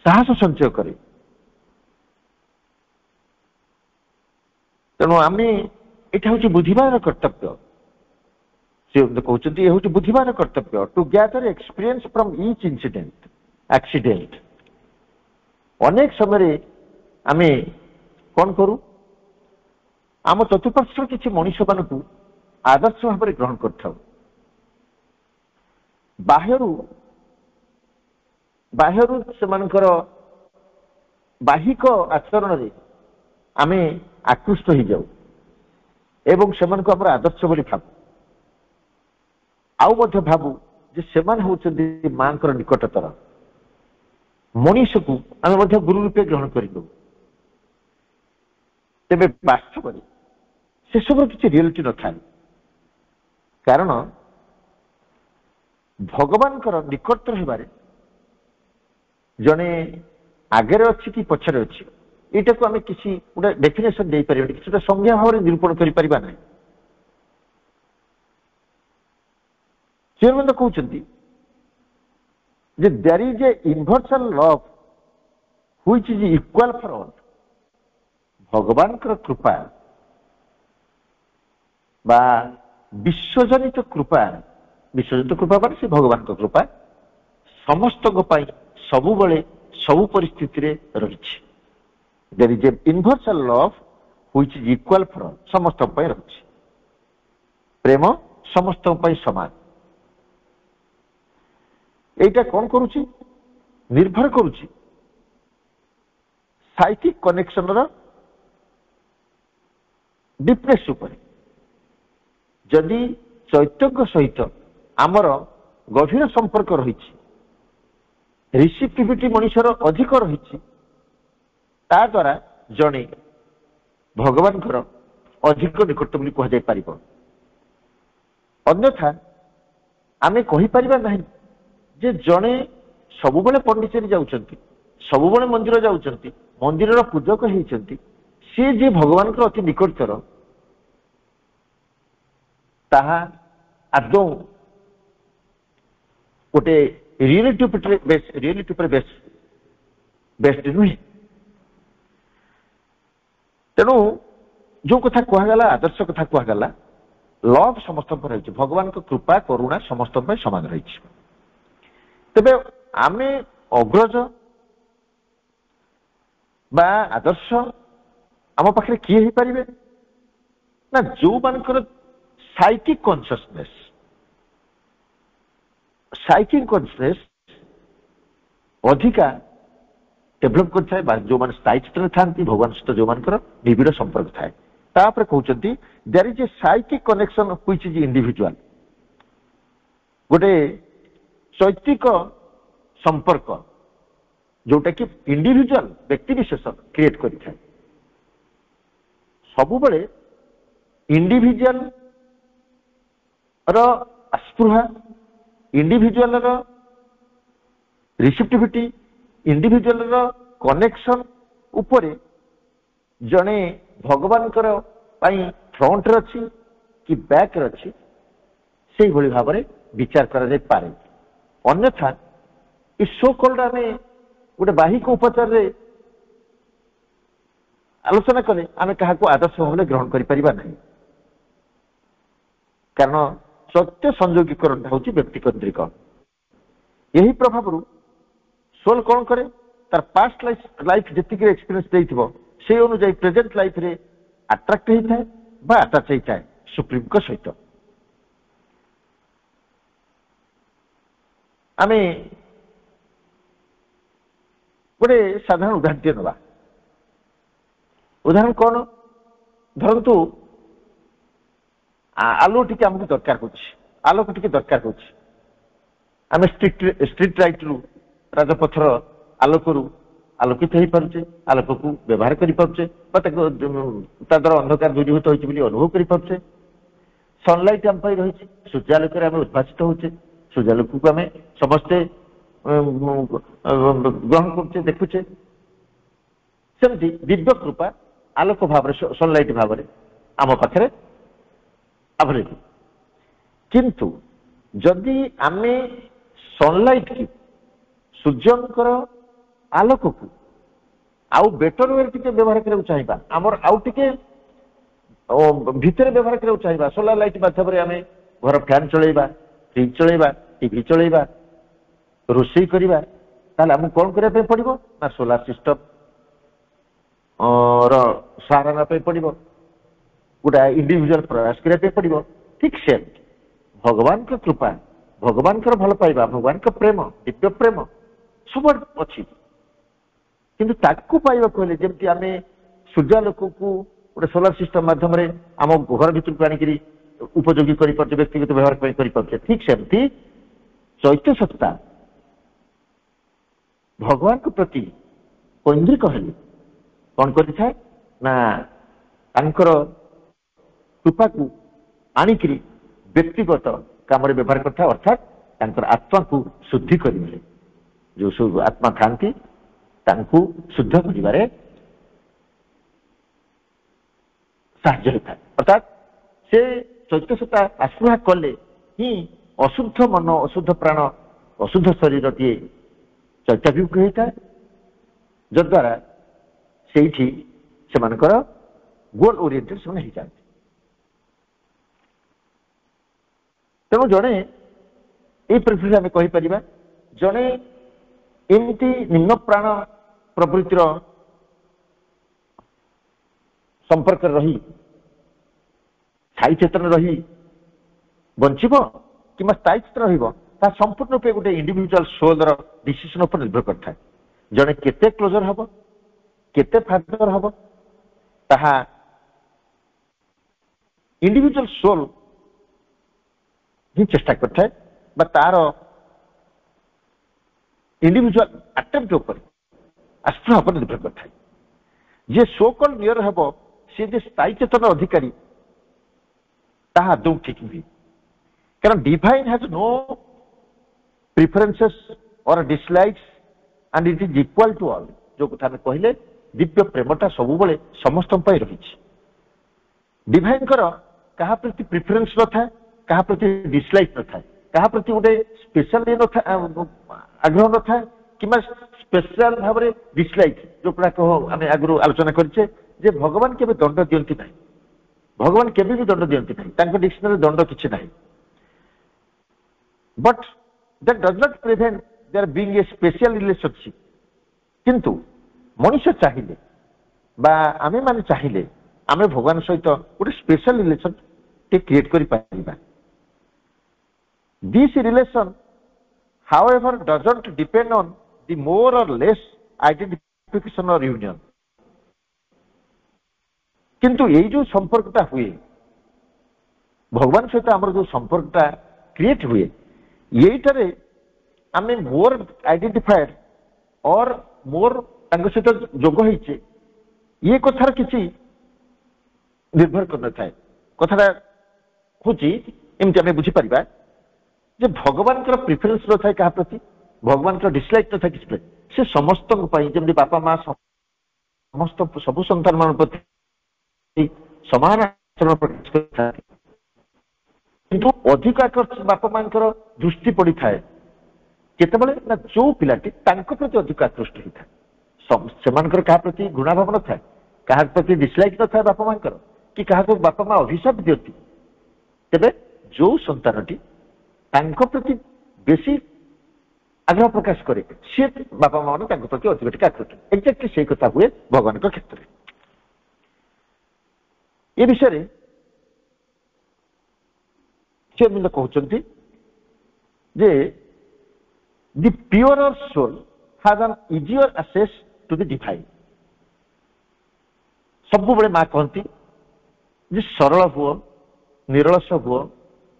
ସାହସ ସଞ୍ଚୟ କରେ। ତେଣୁ ଆମେ ଏଇଟା ହଉଛି ବୁଝିବାର କର୍ତ୍ତବ୍ୟ। ସେ କହୁଛନ୍ତି ଏ ହଉଛି ବୁଝିବାର କର୍ତ୍ତବ୍ୟ, to gather experience from each incident accident. ଅନେକ ସମୟରେ ଆମେ କଣ କରୁ, ଆମ ଚତୁଃପାର୍ଶ୍ୱର କିଛି ମଣିଷ ମାନଙ୍କୁ ଆଦର୍ଶ ଭାବରେ ଗ୍ରହଣ କରିଥାଉ। ବାହ୍ୟରୁ ସେମାନଙ୍କର ବାହିକ ଆଚରଣରେ ଆମେ ଆକୃଷ୍ଟ ହେଇଯାଉ ଏବଂ ସେମାନଙ୍କୁ ଆମର ଆଦର୍ଶ ବୋଲି ଭାବୁ। ଆଉ ମଧ୍ୟ ଭାବୁ ଯେ ସେମାନେ ହଉଛନ୍ତି ମାଙ୍କର ନିକଟତର। ମଣିଷକୁ ଆମେ ମଧ୍ୟ ଗୁରୁ ରୂପେ ଗ୍ରହଣ କରିନେଉ। ତେବେ ବାସ୍ତବରେ ସେସବୁର କିଛି ରିଆଲିଟି ନଥାଏ। କାରଣ ଭଗବାନଙ୍କର ନିକଟତର ହେବାରେ ଜଣେ ଆଗରେ ଅଛି କି ପଛରେ ଅଛି, ଏଇଟାକୁ ଆମେ କିଛି ଗୋଟେ ଡେଫିନେସନ ଦେଇପାରିବାନି, କିଛି ଗୋଟେ ସଂଜ୍ଞା ଭାବରେ ନିରୂପଣ କରିପାରିବା ନାହିଁ। ସେ କହୁଛନ୍ତି ଯେ there is a universal love which is equal for all. ଭଗବାନଙ୍କର କୃପା ବା ବିଶ୍ୱଜନିତ କୃପା, ବିଶ୍ୱଜନିତ କୃପା ମାନେ ସେ ଭଗବାନଙ୍କ କୃପା ସମସ୍ତଙ୍କ ପାଇଁ ସବୁବେଳେ ସବୁ ପରିସ୍ଥିତିରେ ରହିଛି। There is a universal love which is equal for all. ସମସ୍ତଙ୍କ ପାଇଁ ରହିଛି। ପ୍ରେମ ସମସ୍ତଙ୍କ ପାଇଁ ସମାନ। এইটা କଣ କରୁଛି, ନିର୍ଭର କରୁଛି ସାଇକିକ କନେକ୍ସନର ଡିପନେସ୍ ଉପରେ। ଯଦି ଚୈତନ୍ୟ ସହିତ ଆମର ଗଭୀର ସମ୍ପର୍କ ରହିଛି, ରିସିପ୍ଟିଭିଟି ମଣିଷର ଅଧିକ ରହିଛି, ତା ଦ୍ୱାରା ଜଣେ ଭଗବାନଙ୍କର ଅଧିକ ନିକଟ ବୋଲି କୁହାଯାଇପାରିବ। ଅନ୍ୟଥା ଆମେ କହିପାରିବା ନାହିଁ ଯେ ଜଣେ ସବୁବେଳେ ପଣ୍ଡିଚେରୀ ଯାଉଛନ୍ତି, ସବୁବେଳେ ମନ୍ଦିର ଯାଉଛନ୍ତି, ମନ୍ଦିରର ପୂଜକ ହେଇଛନ୍ତି, ସିଏ ଯିଏ ଭଗବାନଙ୍କର ଅତି ନିକଟତର, ତାହା ଆଦୌ ଗୋଟେ ରିଏଲିଟି ଉପରେ ବେସ୍ଡ ନୁହେଁ। ତେଣୁ ଯୋଉ କଥା କୁହାଗଲା, ଆଦର୍ଶ କଥା କୁହାଗଲା, ଲଭ ସମସ୍ତଙ୍କ ରହିଛି, ଭଗବାନଙ୍କ କୃପା କରୁଣା ସମସ୍ତଙ୍କ ପାଇଁ ସମାନ ରହିଛି। ତେବେ ଆମେ ଅଗ୍ରଜ ବା ଆଦର୍ଶ ଆମ ପାଖରେ କିଏ ହେଇପାରିବେ ନା, ଯୋଉମାନଙ୍କର ସାଇକିକ କନସିୟସନେସ୍ ଅଧିକା ଡେଭଲପ କରିଥାଏ, ବା ଯୋଉମାନେ ସ୍ଥାୟୀ ଚିତ୍ରରେ ଥାନ୍ତି, ଭଗବାନ ସହିତ ଯୋଉମାନଙ୍କର ନିବିଡ଼ ସମ୍ପର୍କ ଥାଏ। ତାପରେ କହୁଛନ୍ତି there is a psychic connection which is individual. ଗୋଟେ ଚୈତିକ ସମ୍ପର୍କ ଯୋଉଟା କି ଇଣ୍ଡିଭିଜୁଆଲ ବ୍ୟକ୍ତି ବିଶେଷ କ୍ରିଏଟ କରିଥାଏ। ସବୁବେଳେ ଇଣ୍ଡିଭିଜୁଆଲ ର ଆସ୍ପୃହା, ଇଣ୍ଡିଭିଜୁଆଲର ରିସିପ୍ଟିଭିଟି, ଇଣ୍ଡିଭିଜୁଆଲର କନେକ୍ସନ ଉପରେ ଜଣେ ଭଗବାନଙ୍କର ପାଇଁ ଫ୍ରଣ୍ଟରେ ଅଛି କି ବ୍ୟାକରେ ଅଛି, ସେଇଭଳି ଭାବରେ ବିଚାର କରାଯାଇପାରେ। ଅନ୍ୟଥା ଏ ସୋ କଲ୍ଡ ଆମେ ଗୋଟେ ବାହିକ ଉପଚାରରେ ଆଲୋଚନା କଲେ ଆମେ କାହାକୁ ଆଦର୍ଶ ଭାବରେ ଗ୍ରହଣ କରିପାରିବା ନାହିଁ। କାରଣ ସତ୍ୟ ସଂଯୋଗୀକରଣଟା ହେଉଛି ବ୍ୟକ୍ତିକେନ୍ଦ୍ରିକ। ଏହି ପ୍ରଭାବରୁ ସୋଲ୍ କଣ କରେ, ତାର ପାଷ୍ଟ ଲାଇଫ ଯେତିକି ଏକ୍ସପିରିଏନ୍ସ ଦେଇଥିବ ସେଇ ଅନୁଯାୟୀ ପ୍ରେଜେଣ୍ଟ ଲାଇଫରେ ଆଟ୍ରାକ୍ଟ ହେଇଥାଏ ବା ଆଟାଚ ହେଇଥାଏ ସୁପ୍ରିମଙ୍କ ସହିତ। ଆମେ ଗୋଟେ ସାଧାରଣ ଉଦାହରଣ ନେବା। ଉଦାହରଣ କଣ, ଧରନ୍ତୁ ଆଲୁଅ ଟିକେ ଆମକୁ ଦରକାର ହଉଛି, ଆଲୋକ ଟିକେ ଦରକାର ହଉଛି। ଆମେ ଷ୍ଟ୍ରିଟ୍ ଲାଇଟ୍ରୁ ରାଜପଥର ଆଲୋକରୁ ଆଲୋକିତ ହେଇପାରୁଛେ, ଆଲୋକକୁ ବ୍ୟବହାର କରିପାରୁଛେ ବା ତାକୁ ତା ଦ୍ୱାରା ଅନ୍ଧକାର ଦୂରୀଭୂତ ହୋଇଛି ବୋଲି ଅନୁଭବ କରିପାରୁଛେ। ସନଲାଇଟ୍ ଆମ ପାଇଁ ରହିଛି, ସୂର୍ଯ୍ୟାଲୋକରେ ଆମେ ଉଦ୍ଭାସିତ ହଉଛେ, ସୂର୍ଯ୍ୟାଲୋକକୁ ଆମେ ସମସ୍ତେ ଗ୍ରହଣ କରୁଛେ, ଦେଖୁଛେ। ସେମିତି ଦିବ୍ୟ କୃପା ଆଲୋକ ଭାବରେ, ସନଲାଇଟ୍ ଭାବରେ ଆମ ପାଖରେ ଆଭେଲେବଲ। କିନ୍ତୁ ଯଦି ଆମେ ସନଲାଇଟ୍ କି, ସୂର୍ଯ୍ୟଙ୍କର ଆଲୋକକୁ ଆଉ ବେଟର ୱେରେ ଟିକେ ବ୍ୟବହାର କରିବାକୁ ଚାହିଁବା, ଆମର ଆଉ ଟିକେ ଭିତରେ ବ୍ୟବହାର କରିବାକୁ ଚାହିଁବା, ସୋଲାର ଲାଇଟ୍ ମାଧ୍ୟମରେ ଆମେ ଘର ଫ୍ୟାନ୍ ଚଳେଇବା, ଫ୍ରିଜ୍ ଚଳେଇବା, ଟିଭି ଚଳେଇବା, ରୋଷେଇ କରିବା, ତାହେଲେ ଆମକୁ କଣ କରିବା ପାଇଁ ପଡିବ ନା ସୋଲାର ସିଷ୍ଟମ ର ସାହାରା ନେବା ପାଇଁ ପଡିବ, ଗୋଟା ଇଣ୍ଡିଭିଜୁଆଲ ପ୍ରୟାସ କରିବା ପାଇଁ ପଡିବ। ଠିକ ସେମିତି ଭଗବାନଙ୍କ କୃପା, ଭଗବାନଙ୍କର ଭଲ ପାଇବା, ଭଗବାନଙ୍କ ପ୍ରେମ, ଦିବ୍ୟ ପ୍ରେମ ସବୁଆଡେ ଅଛି। କିନ୍ତୁ ତାକୁ ପାଇବାକୁ ହେଲେ ଯେମିତି ଆମେ ସୂର୍ଯ୍ୟାଲୋକକୁ ଗୋଟେ ସୋଲାର ସିଷ୍ଟମ ମାଧ୍ୟମରେ ଆମ ଘର ଭିତରକୁ ଆଣିକିରି ଉପଯୋଗୀ କରିପାରୁଛେ, ବ୍ୟକ୍ତିଗତ ବ୍ୟବହାର ପାଇଁ କରିପାରୁଛେ, ଠିକ ସେମିତି ଚୈତ୍ୟ ସତ୍ତା ଭଗବାନଙ୍କ ପ୍ରତି କୈନ୍ଦ୍ରିକ ହେଲେ କଣ କରିଥାଏ ନା ତାଙ୍କର କୃପାକୁ ଆଣିକିରି ବ୍ୟକ୍ତିଗତ କାମରେ ବ୍ୟବହାର କରିଥାଏ, ଅର୍ଥାତ୍ ତାଙ୍କର ଆତ୍ମାକୁ ଶୁଦ୍ଧି କରିବାରେ, ଯୋଉ ସବୁ ଆତ୍ମା ଥାନ୍ତି ତାଙ୍କୁ ଶୁଦ୍ଧ କରିବାରେ ସାହାଯ୍ୟ ହୋଇଥାଏ। ଅର୍ଥାତ୍ ସେ ଚୈତ୍ୟ ସତ୍ତା ଆସ୍ପୃହା କଲେ ହିଁ ଅଶୁଦ୍ଧ ମନ, ଅଶୁଦ୍ଧ ପ୍ରାଣ, ଅଶୁଦ୍ଧ ଶରୀରଟିଏ ଚୈତ୍ୟାଭିମୁଖ ହେଇଥାଏ, ଯଦ୍ୱାରା ସେଇଠି ସେମାନଙ୍କର ଗୋଲ ଓରିଏଣ୍ଟେଡ ସେମାନେ ହେଇଯାନ୍ତି। ତେଣୁ ଜଣେ ଏଇ ପରିପ୍ରେକ୍ଷୀରେ ଆମେ କହିପାରିବା ଜଣେ ଏମିତି ନିମ୍ନ ପ୍ରାଣ ପ୍ରବୃତ୍ତିର ସମ୍ପର୍କରେ ରହି, ସ୍ଥାୟୀ ଚେତନ ରହି ବଞ୍ଚିବ କିମ୍ବା ସ୍ଥାୟୀ ଚେତନ ରହିବ, ତାହା ସମ୍ପୂର୍ଣ୍ଣ ରୂପେ ଗୋଟେ ଇଣ୍ଡିଭିଜୁଆଲ ସୋଲର ଡିସିସନ ଉପରେ ନିର୍ଭର କରିଥାଏ। ଜଣେ କେତେ କ୍ଲୋଜର ହବ, କେତେ ଫାଦର ହବ, ତାହା ଇଣ୍ଡିଭିଜୁଆଲ ସୋଲ ହିଁ ଚେଷ୍ଟା କରିଥାଏ ବା ତାର ଇଣ୍ଡିଭିଜୁଆଲ ଆଟେମ୍ପ୍ଟ ଉପରେ, ଆସ୍ପୃହା ଉପରେ ନିର୍ଭର କରିଥାଏ। ଯିଏ ସୋ କଲ୍ ନିୟର ହେବ, ସିଏ ଯେ ସ୍ଥାୟୀ ଚେତନ ଅଧିକାରୀ ତାହା ଆଦୌ ଠିକ ନୁହେଁ। କାରଣ divine has no preferences or dislikes and it is equal to all. ଯୋଉ କଥା ଆମେ କହିଲେ ଦିବ୍ୟ ପ୍ରେମଟା ସବୁବେଳେ ସମସ୍ତଙ୍କ ପାଇଁ ରହିଛି। ଡିଭାଇନଙ୍କର କାହା ପ୍ରତି ପ୍ରିଫରେନ୍ସ ନଥାଏ, କାହା ପ୍ରତି ଡିସଲାଇକ୍ ନଥାଏ, କାହା ପ୍ରତି ଗୋଟେ ସ୍ପେଶାଲ ଆଗ୍ରହ ନଥାଏ କିମ୍ବା ସ୍ପେଶାଲ ଭାବରେ ଡିସଲାଇକ୍, ଯୋଉଗୁଡାକ ଆମେ ଆଗରୁ ଆଲୋଚନା କରିଛେ ଯେ ଭଗବାନ କେବେ ଦଣ୍ଡ ଦିଅନ୍ତି ନାହିଁ, ଭଗବାନ କେବେ ବି ଦଣ୍ଡ ଦିଅନ୍ତି ନାହିଁ, ତାଙ୍କ ଡିକ୍ସନାରୀ ଦଣ୍ଡ କିଛି ନାହିଁ। But that does not prevent there being a special relationship. କିନ୍ତୁ ମଣିଷ ଚାହିଁଲେ ବା ଆମେମାନେ ଚାହିଁଲେ ଆମେ ଭଗବାନ ସହିତ ଗୋଟେ ସ୍ପେଶାଲ ରିଲେସନ ଟେ କ୍ରିଏଟ କରିପାରିବା। This relation however doesn't depend on the more or less identification or union। କିନ୍ତୁ ଏଇ ଯୋଉ ସମ୍ପର୍କଟା ହୁଏ ଭଗବାନ ସହିତ, ଆମର ଯୋଉ ସମ୍ପର୍କଟା କ୍ରିଏଟ ହୁଏ, ଏଇଟାରେ ଆମେ ମୋର ଆଇଡେଣ୍ଟିଫାଏଡ ଅର ମୋର ତାଙ୍କ ସହିତ ଯୋଗ ହେଇଛେ, ଇଏ କଥାର କିଛି ନିର୍ଭର କରିନଥାଏ। କଥାଟା ହଉଛି ଏମିତି ଆମେ ବୁଝିପାରିବା ଯେ ଭଗବାନଙ୍କର ପ୍ରିଫରେନ୍ସ ନଥାଏ କାହା ପ୍ରତି, ଭଗବାନଙ୍କର ଡିସଲାଇକ୍ ନଥାଏ କିଛି ପ୍ରତି, ସେ ସମସ୍ତଙ୍କ ପାଇଁ ଯେମିତି ବାପା ମା ସମସ୍ତ ସବୁ ସନ୍ତାନ ମାନଙ୍କ ପ୍ରତି ସମାନ ଆଚରଣ ପ୍ରକାଶ କରିଥାନ୍ତି। କିନ୍ତୁ ଅଧିକ ଆକର୍ଷଣ ବାପା ମାଙ୍କର ଦୃଷ୍ଟି ପଡିଥାଏ କେତେବେଳେ ନା ଯୋଉ ପିଲାଟି ତାଙ୍କ ପ୍ରତି ଅଧିକ ଆକୃଷ୍ଟ ହେଇଥାଏ। ସେମାନଙ୍କର କାହା ପ୍ରତି ଘୃଣାଭାବ ନଥାଏ, କାହା ପ୍ରତି ଡିସଲାଇକ୍ ନଥାଏ ବାପା ମାଙ୍କର, କି କାହାକୁ ବାପା ମା ଅଭିଶାପ ଦିଅନ୍ତି। ତେବେ ଯୋଉ ସନ୍ତାନଟି ତାଙ୍କ ପ୍ରତି ବେଶୀ ଆଗ୍ରହ ପ୍ରକାଶ କରେ, ସିଏ ବାପା ମା ମାନେ ତାଙ୍କ ପ୍ରତି ଅଧିକ ଟିକେ ଆକୃଷ୍ଟ। ଏକ୍ଜାକ୍ଟଲି ସେଇ କଥା ହୁଏ ଭଗବାନଙ୍କ କ୍ଷେତ୍ରରେ। ଏ ବିଷୟରେ ସେ କହୁଛନ୍ତି ଯେ ଦି ପିଓରର ସୋଲ ହାଜ୍ ଆନ୍ ଇଜିଅର ଆକ୍ସେସ୍ ଟୁ ଦି ଡିଭାଇନ୍। ସବୁବେଳେ ମା କହନ୍ତି ଯେ ସରଳ ହୁଅ, निरलस हुओ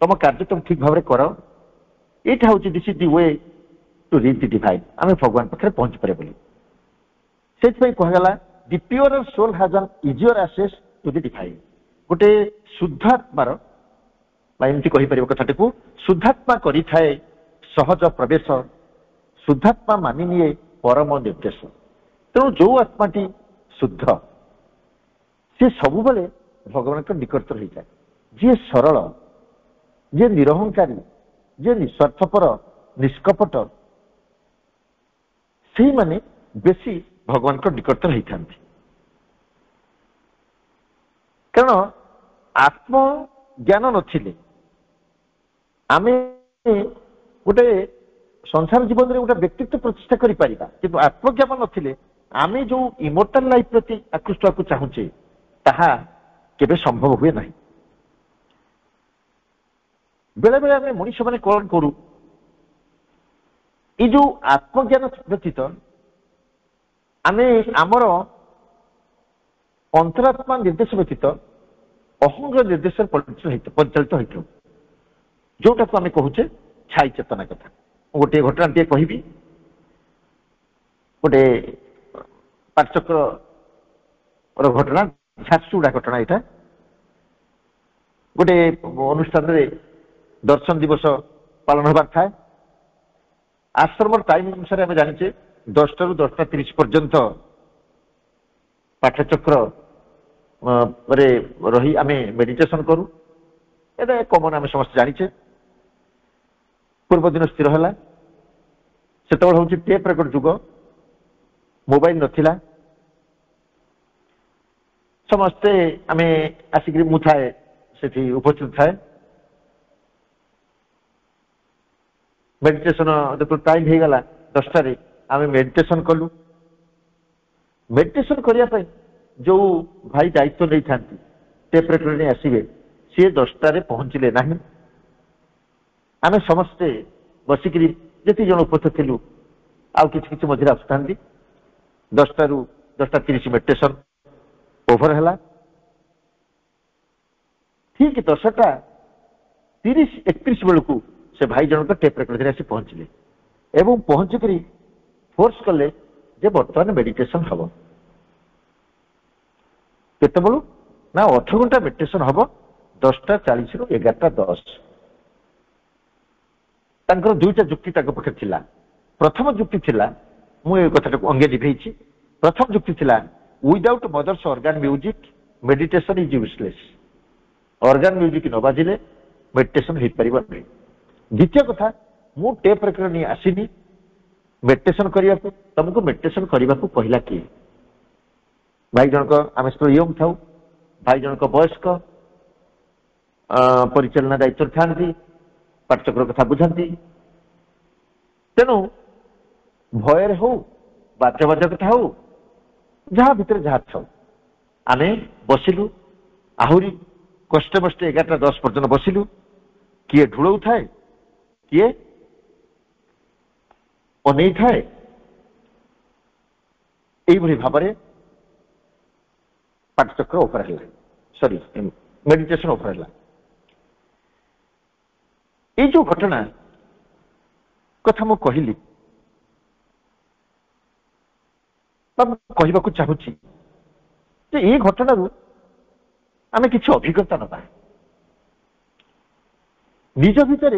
तुम कार्य तुम ठीक भाव कर एटा हूँ this is the way to reach the divine आम भगवान पाखे पहुंची पारे बोली से कहगला the pure soul has an easier access to the divine गोटे शुद्धात्मार एमती कहीपर कथाटी को शुद्धात्मा करें सहज प्रवेश शुद्धात्मा मानि निए परम निर्देश तेणु जो आत्माटी शुद्ध सी सब बेले भगवान को निकट रही जाए जी सरल जी निरहंकारी जी निस्वार्थपर निष्कपट से माने बेसी भगवान को निकट रही था कारण आत्म ज्ञान नथिले आमे गोटे संसार जीवन में गोटे व्यक्तित्व प्रतिष्ठा करि परिबा किंतु आत्मज्ञान नथिले आमे जो इमोर्टाल लाइफ प्रति आकृष्ट होकु चाहूचे ताहा केबे संभव हुए नहीं बेले बेले आमे मनुष्य माने कौन करू ये जो आत्मज्ञान व्यतीत आमे आमर अंतरात्मा निर्देश व्यतीत अहंग निर्देश परिचालित होता जोटा को आम कहूचे छाई चेतना कथा गोटे घटना टे कहि गोटे पाठचक्र घटना झारसुगुड़ा घटना यहाँ गोटे अनुष्ठान रे दर्शन दिवस पालन होबार था आश्रम टाइम अनुसार आम जाचे 10टा ରୁ 10ଟା 30 पर्यंत पाठचक्र रही आम मेडिटेशन करू ये कमन आम समस्त जाचे पूर्व दिन स्थिर है से हूँ टेप रेकर्ड जुग मोबाइल नथिला समस्ते आम आसिक मुए से उपस्थित थाए मेडिटेशन जो टाइम हो गला 10टारे आम मेडिटेशन कलु मेडिटेशन करने जो भाई दायित्व नहीं था टेप रेकर्ड आसवे सी 10टारे पहुंचले ना आम समस्ते बसिक जी जन उपस्थित थिलु आउ कि मझे आसुता 10टा ରୁ 10ଟା 30 मेडिटेशन ओभर है ठीक 10ଟା 30-31 बेलू से भाई जनक टेप रेकर्ड आसी पहुंचले एवं पहुंचिक फोर्स कले जे बर्तमान मेडिटेशन हम केत बेलू ना 8 घंटा मेडिटेशन हम 10ଟା 40 ରୁ 11ଟା 10 तांकर दुईटा जुक्ति पाखे थिला प्रथम जुक्ति थिला मु ए कथा को अंगे निभेछि प्रथम जुक्ति थिला without mother's organ music meditation is useless organ music न बाजिले मेडिटेशन हो पार नहीं द्वितीय कथा मु टेप रेकर्ड नहीं आसीनी मेडिटेशन करने को तुमको मेडिटेशन करने को कहला किए भाई जनक आम सब यंग था भाई जनक वयस्क परिचालना दायित्व था पाठचक्र कथा बुझाती तेणु भयर हो बाजा कथा हो जहाँ भितर जहाँ था आम बसिलु आहरी कष्टे मष्टे 11ଟା 10 पर्यंत बसिलु किए ढूलौ थाए किए अनै थाए यही भाव में पाठचक्र ओपर है सॉरी मेडिटेशन ओपर है ये जो घटना कथा मु कहली कहवाक चाहूँगी ये घटना आम किसी अभिज्ञता नवा निज भितर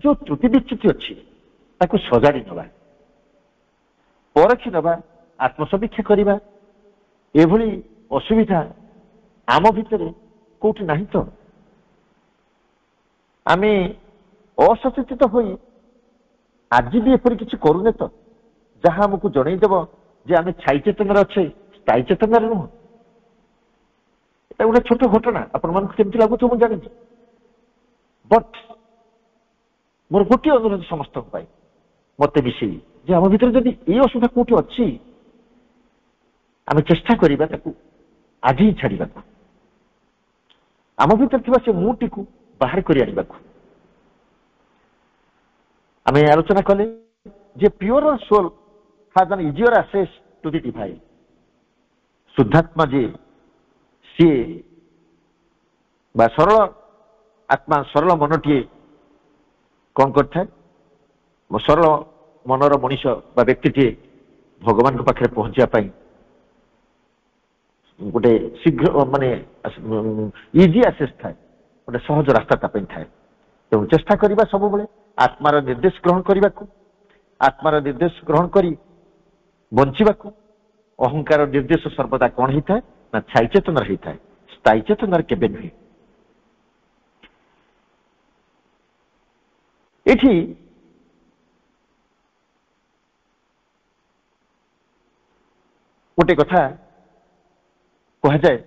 जो त्रुटि विच्युति अच्छी ताको सजाड़ी नवा परखी नवा आत्मसमीक्षा करवा एभली असुविधा आम भितर कोठी नहीं तो आम असचेतित हो आज भी एपरी किसी करूने तो जहाँ आमको जनईदेव जे आम छाई चेतन अच्छे स्थायी चेतन नुह गोटे छोट घटना आपण मन केमती लगुच मुझे जानी बट मोर गोटे अनुरोध समस्त मत मिसे जे आम भर जब ये असुविधा कौटी अच्छी आम चेष्टा करवा आज ही छाड़ा आम भर थी से मुटी को बाहर कर आम आलोचना कले जे pure soul has an easier access to the divine शुद्धात्मा जे सी বা ସରଳ ଆତ୍ମା ସରଳ ମନଟିଏ କଣ କରିଥାଏ? ସରଳ ମନର ମଣିଷ ବା ବ୍ୟକ୍ତିଟିଏ ଭଗବାନଙ୍କ ପାଖରେ ପହଞ୍ଚିବା ପାଇଁ ଗୋଟେ ଶୀଘ୍ର ମାନେ ଇଜି ଆକ୍ସେସ୍ ଥାଏ, ଗୋଟେ ସହଜ ରାସ୍ତା ତା ପାଇଁ ଥାଏ। ତେଣୁ ଚେଷ୍ଟା କରିବା ସବୁବେଳେ ଆତ୍ମାର ନିର୍ଦ୍ଦେଶ ଗ୍ରହଣ କରିବାକୁ, ଆତ୍ମାର ନିର୍ଦ୍ଦେଶ ଗ୍ରହଣ କରି ବଞ୍ଚିବାକୁ। ଅହଙ୍କାର ନିର୍ଦ୍ଦେଶ ସର୍ବଦା କଣ ହେଇଥାଏ ନା ଛାଇ ଚେତନାର ହେଇଥାଏ, ସ୍ଥାୟୀ ଚେତନାର କେବେ ନୁହେଁ। ଏଠି ଗୋଟେ କଥା କୁହାଯାଏ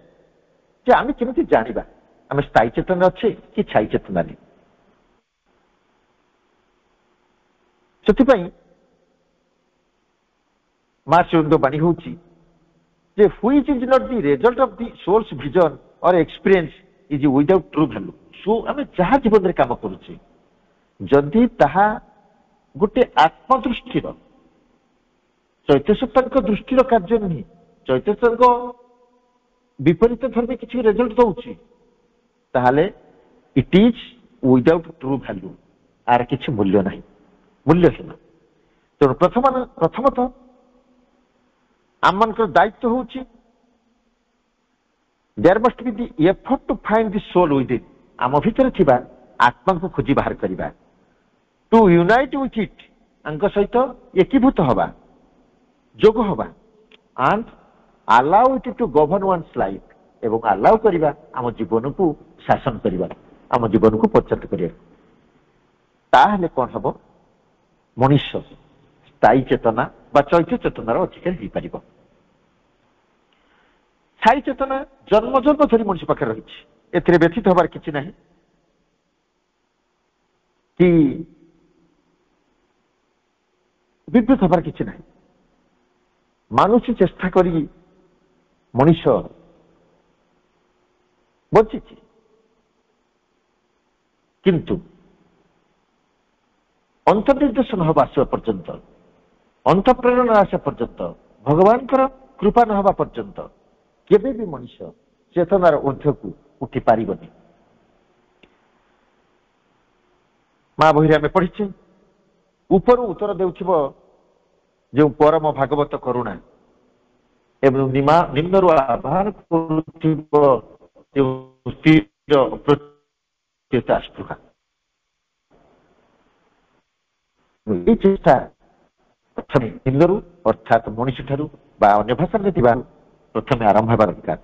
ଯେ ଆମେ କେମିତି ଜାଣିବା ଆମେ ସ୍ଥାୟୀ ଚେତନା ଅଛେ କି ଛାଇ ଚେତନାରେ। ସେଥିପାଇଁ ମା ଶିବଙ୍କ ବାଣୀ ହଉଛି ଯେ which is not the result of the soul's vision or experience is without true value. ଆମେ ଯାହା ଜୀବନରେ କାମ କରୁଛେ ଯଦି ତାହା ଗୋଟେ ଆତ୍ମଦୃଷ୍ଟିର ଚୈତନ୍ୟଙ୍କ ଦୃଷ୍ଟିର କାର୍ଯ୍ୟ ନୁହେଁ, ଚୈତନ୍ୟଙ୍କ ବିପରୀତ ଧର୍ମୀ କିଛି ରେଜଲ୍ଟ ଦଉଛି, ତାହେଲେ it is without true value, ଆର କିଛି ମୂଲ୍ୟ ନାହିଁ, ମୂଲ୍ୟହୀନ। ତେଣୁ ପ୍ରଥମତଃ ଆମମାନଙ୍କର ଦାୟିତ୍ୱ ହଉଛି there must be the effort to find the soul within, ଆମ ଭିତରେ ଥିବା ଆତ୍ମାଙ୍କୁ ଖୋଜି ବାହାର କରିବା, ଟୁ ୟୁନାଇଟ୍ ୱିଥ୍ ଇଟ୍, ତାଙ୍କ ସହିତ ଏକୀଭୂତ ହବା, ଯୋଗ ହବା, and allow it to govern one's life, ଏବଂ ଆଲାଉ କରିବା ଆମ ଜୀବନକୁ ଶାସନ କରିବା, ଆମ ଜୀବନକୁ ପରିଚାଳିତ କରିବା। ତାହେଲେ କଣ ହବ? ମଣିଷ ସ୍ଥାୟୀ ଚେତନା ବା ଚୈତ୍ୟ ଚେତନାର ଅଧିକାରୀ ହେଇପାରିବ। ସ୍ଥାୟୀ ଚେତନା ଜନ୍ମ ଜନ୍ମ ଧରି ମଣିଷ ପାଖରେ ରହିଛି, ଏଥିରେ ବ୍ୟଥିତ ହବାର କିଛି ନାହିଁ କି ବିବ୍ରତ ହବାର କିଛି ନାହିଁ। ମାନୁଛି ଚେଷ୍ଟା କରି ମଣିଷ ବଞ୍ଚିଛି, କିନ୍ତୁ ଅନ୍ତର୍ନିର୍ଦ୍ଦେଶନ ହବା ଆସିବା ପର୍ଯ୍ୟନ୍ତ, ଅନ୍ତଃପ୍ରେରଣା ଆସିବା ପର୍ଯ୍ୟନ୍ତ, ଭଗବାନଙ୍କର କୃପା ନ ହେବା ପର୍ଯ୍ୟନ୍ତ କେବେ ବି ମଣିଷ ଚେତନାର ঊର୍ଦ୍ଧ୍ୱକୁ ଉଠି ପାରିବନି। ମା ବହିରେ ଆମେ ପଢିଛେ ଉପରୁ ଉତ୍ତର ଦେଉଥିବ ଯେଉଁ ପରମ ଭାଗବତ କରୁଣା ଏବଂ ନିମ୍ନରୁ ଆହ୍ୱାନ କରୁଥିବ ଯେଉଁ ସ୍ଥିର ସ୍ପୃହା। এই চেষ্টা প্রথমে নিম্নରୁ ଅର୍ଥାତ୍ ମଣିଷ ଠାରୁ ବା ଅନ୍ୟ ଭାଷାରେ ଥିବା ପ୍ରଥମେ ଆରମ୍ଭ ହେବା ଦରକାର।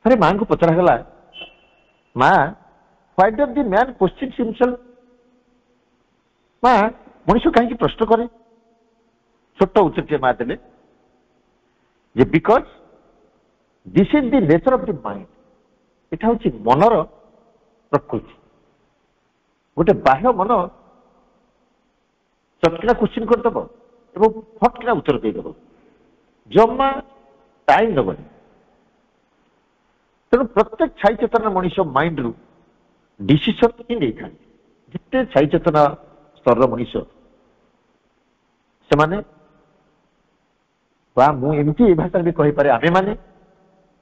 ଥରେ ମାଙ୍କୁ ପଚରାଗଲା, ମା why does the man questions himself? ମା ମଣିଷ କାହିଁକି ପ୍ରଶ୍ନ କରେ? ଛୋଟ ଉତ୍ତରଟିଏ ମା ଦେଲେ ଯେ because this is the nature of the mind, ଏଟା ହଉଛି ମନର ପ୍ରକୃତି। ଗୋଟେ ବାହ୍ୟ ମନ ଚଟକିନା କୋଶ୍ଚିନ୍ କରିଦେବ ଏବଂ ଫଟକିନା ଉତ୍ତର ଦେଇଦେବ, ଜମା ଟାଇମ ଦେବନି। ତେଣୁ ପ୍ରତ୍ୟେକ ଛାଇ ଚେତନା ମଣିଷ ମାଇଣ୍ଡରୁ ଡିସିସନ ହିଁ ନେଇଥାନ୍ତି। ଯେତେ ଛାଇ ଚେତନା ସ୍ତରର ମଣିଷ ସେମାନେ ବା ମୁଁ ଏମିତି ଏ ଭାଷାରେ ବି କହିପାରେ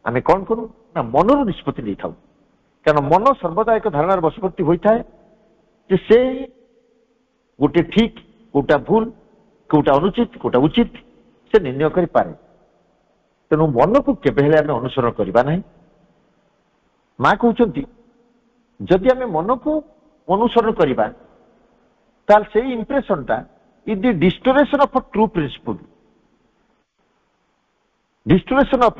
ଆମେ କଣ କରୁ ନା ମନରୁ ନିଷ୍ପତ୍ତି ନେଇଥାଉ। କାରଣ ମନ ସର୍ବଦା ଏକ ଧାରଣାର ବଶବର୍ତ୍ତୀ ହୋଇଥାଏ ଯେ ସେ ଗୋଟେ ଠିକ, କୋଉଟା ଭୁଲ, କୋଉଟା ଅନୁଚିତ, କୋଉଟା ଉଚିତ ସେ ନିର୍ଣ୍ଣୟ କରିପାରେ। ତେଣୁ ମନକୁ କେବେ ହେଲେ ଆମେ ଅନୁସରଣ କରିବା ନାହିଁ। ମା କହୁଛନ୍ତି ଯଦି ଆମେ ମନକୁ ଅନୁସରଣ କରିବା ତାହେଲେ ସେଇ ଇମ୍ପ୍ରେସନଟା is the distortion of true principle. Distortion of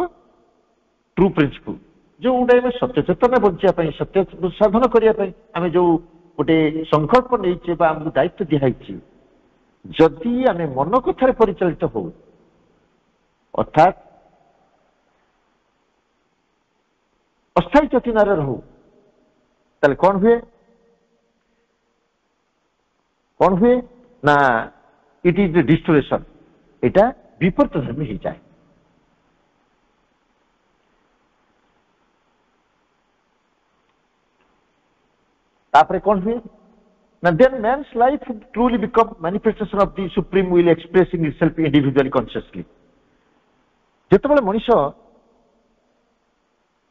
true principle ଯୋଉଟା ଆମେ ସତ୍ୟଚେତନା ବଞ୍ଚିବା ପାଇଁ, ସତ୍ୟ ସାଧନ କରିବା ପାଇଁ ଆମେ ଯୋଉ ଗୋଟେ ସଂକଳ୍ପ ନେଇଛେ ବା ଆମକୁ ଦାୟିତ୍ୱ ଦିଆହେଇଛି, ଯଦି ଆମେ ମନ କଥାରେ ପରିଚାଳିତ ହଉ ଅର୍ଥାତ୍ ଅସ୍ଥାୟୀ ଚେତନାରେ ରହୁ, ତାହେଲେ କଣ ହୁଏ ନା ଇଟ ଇଜ ଡିଷ୍ଟୋରେସନ, এটা ବିପରୀତ ଧର୍ମୀ ହେଇଯାଏ। ତାପରେ କଣ ହୁଏ ନା then man's life truly become manifestation of the supreme will expressing itself individually consciously। ଯେତେବେଳେ ମଣିଷ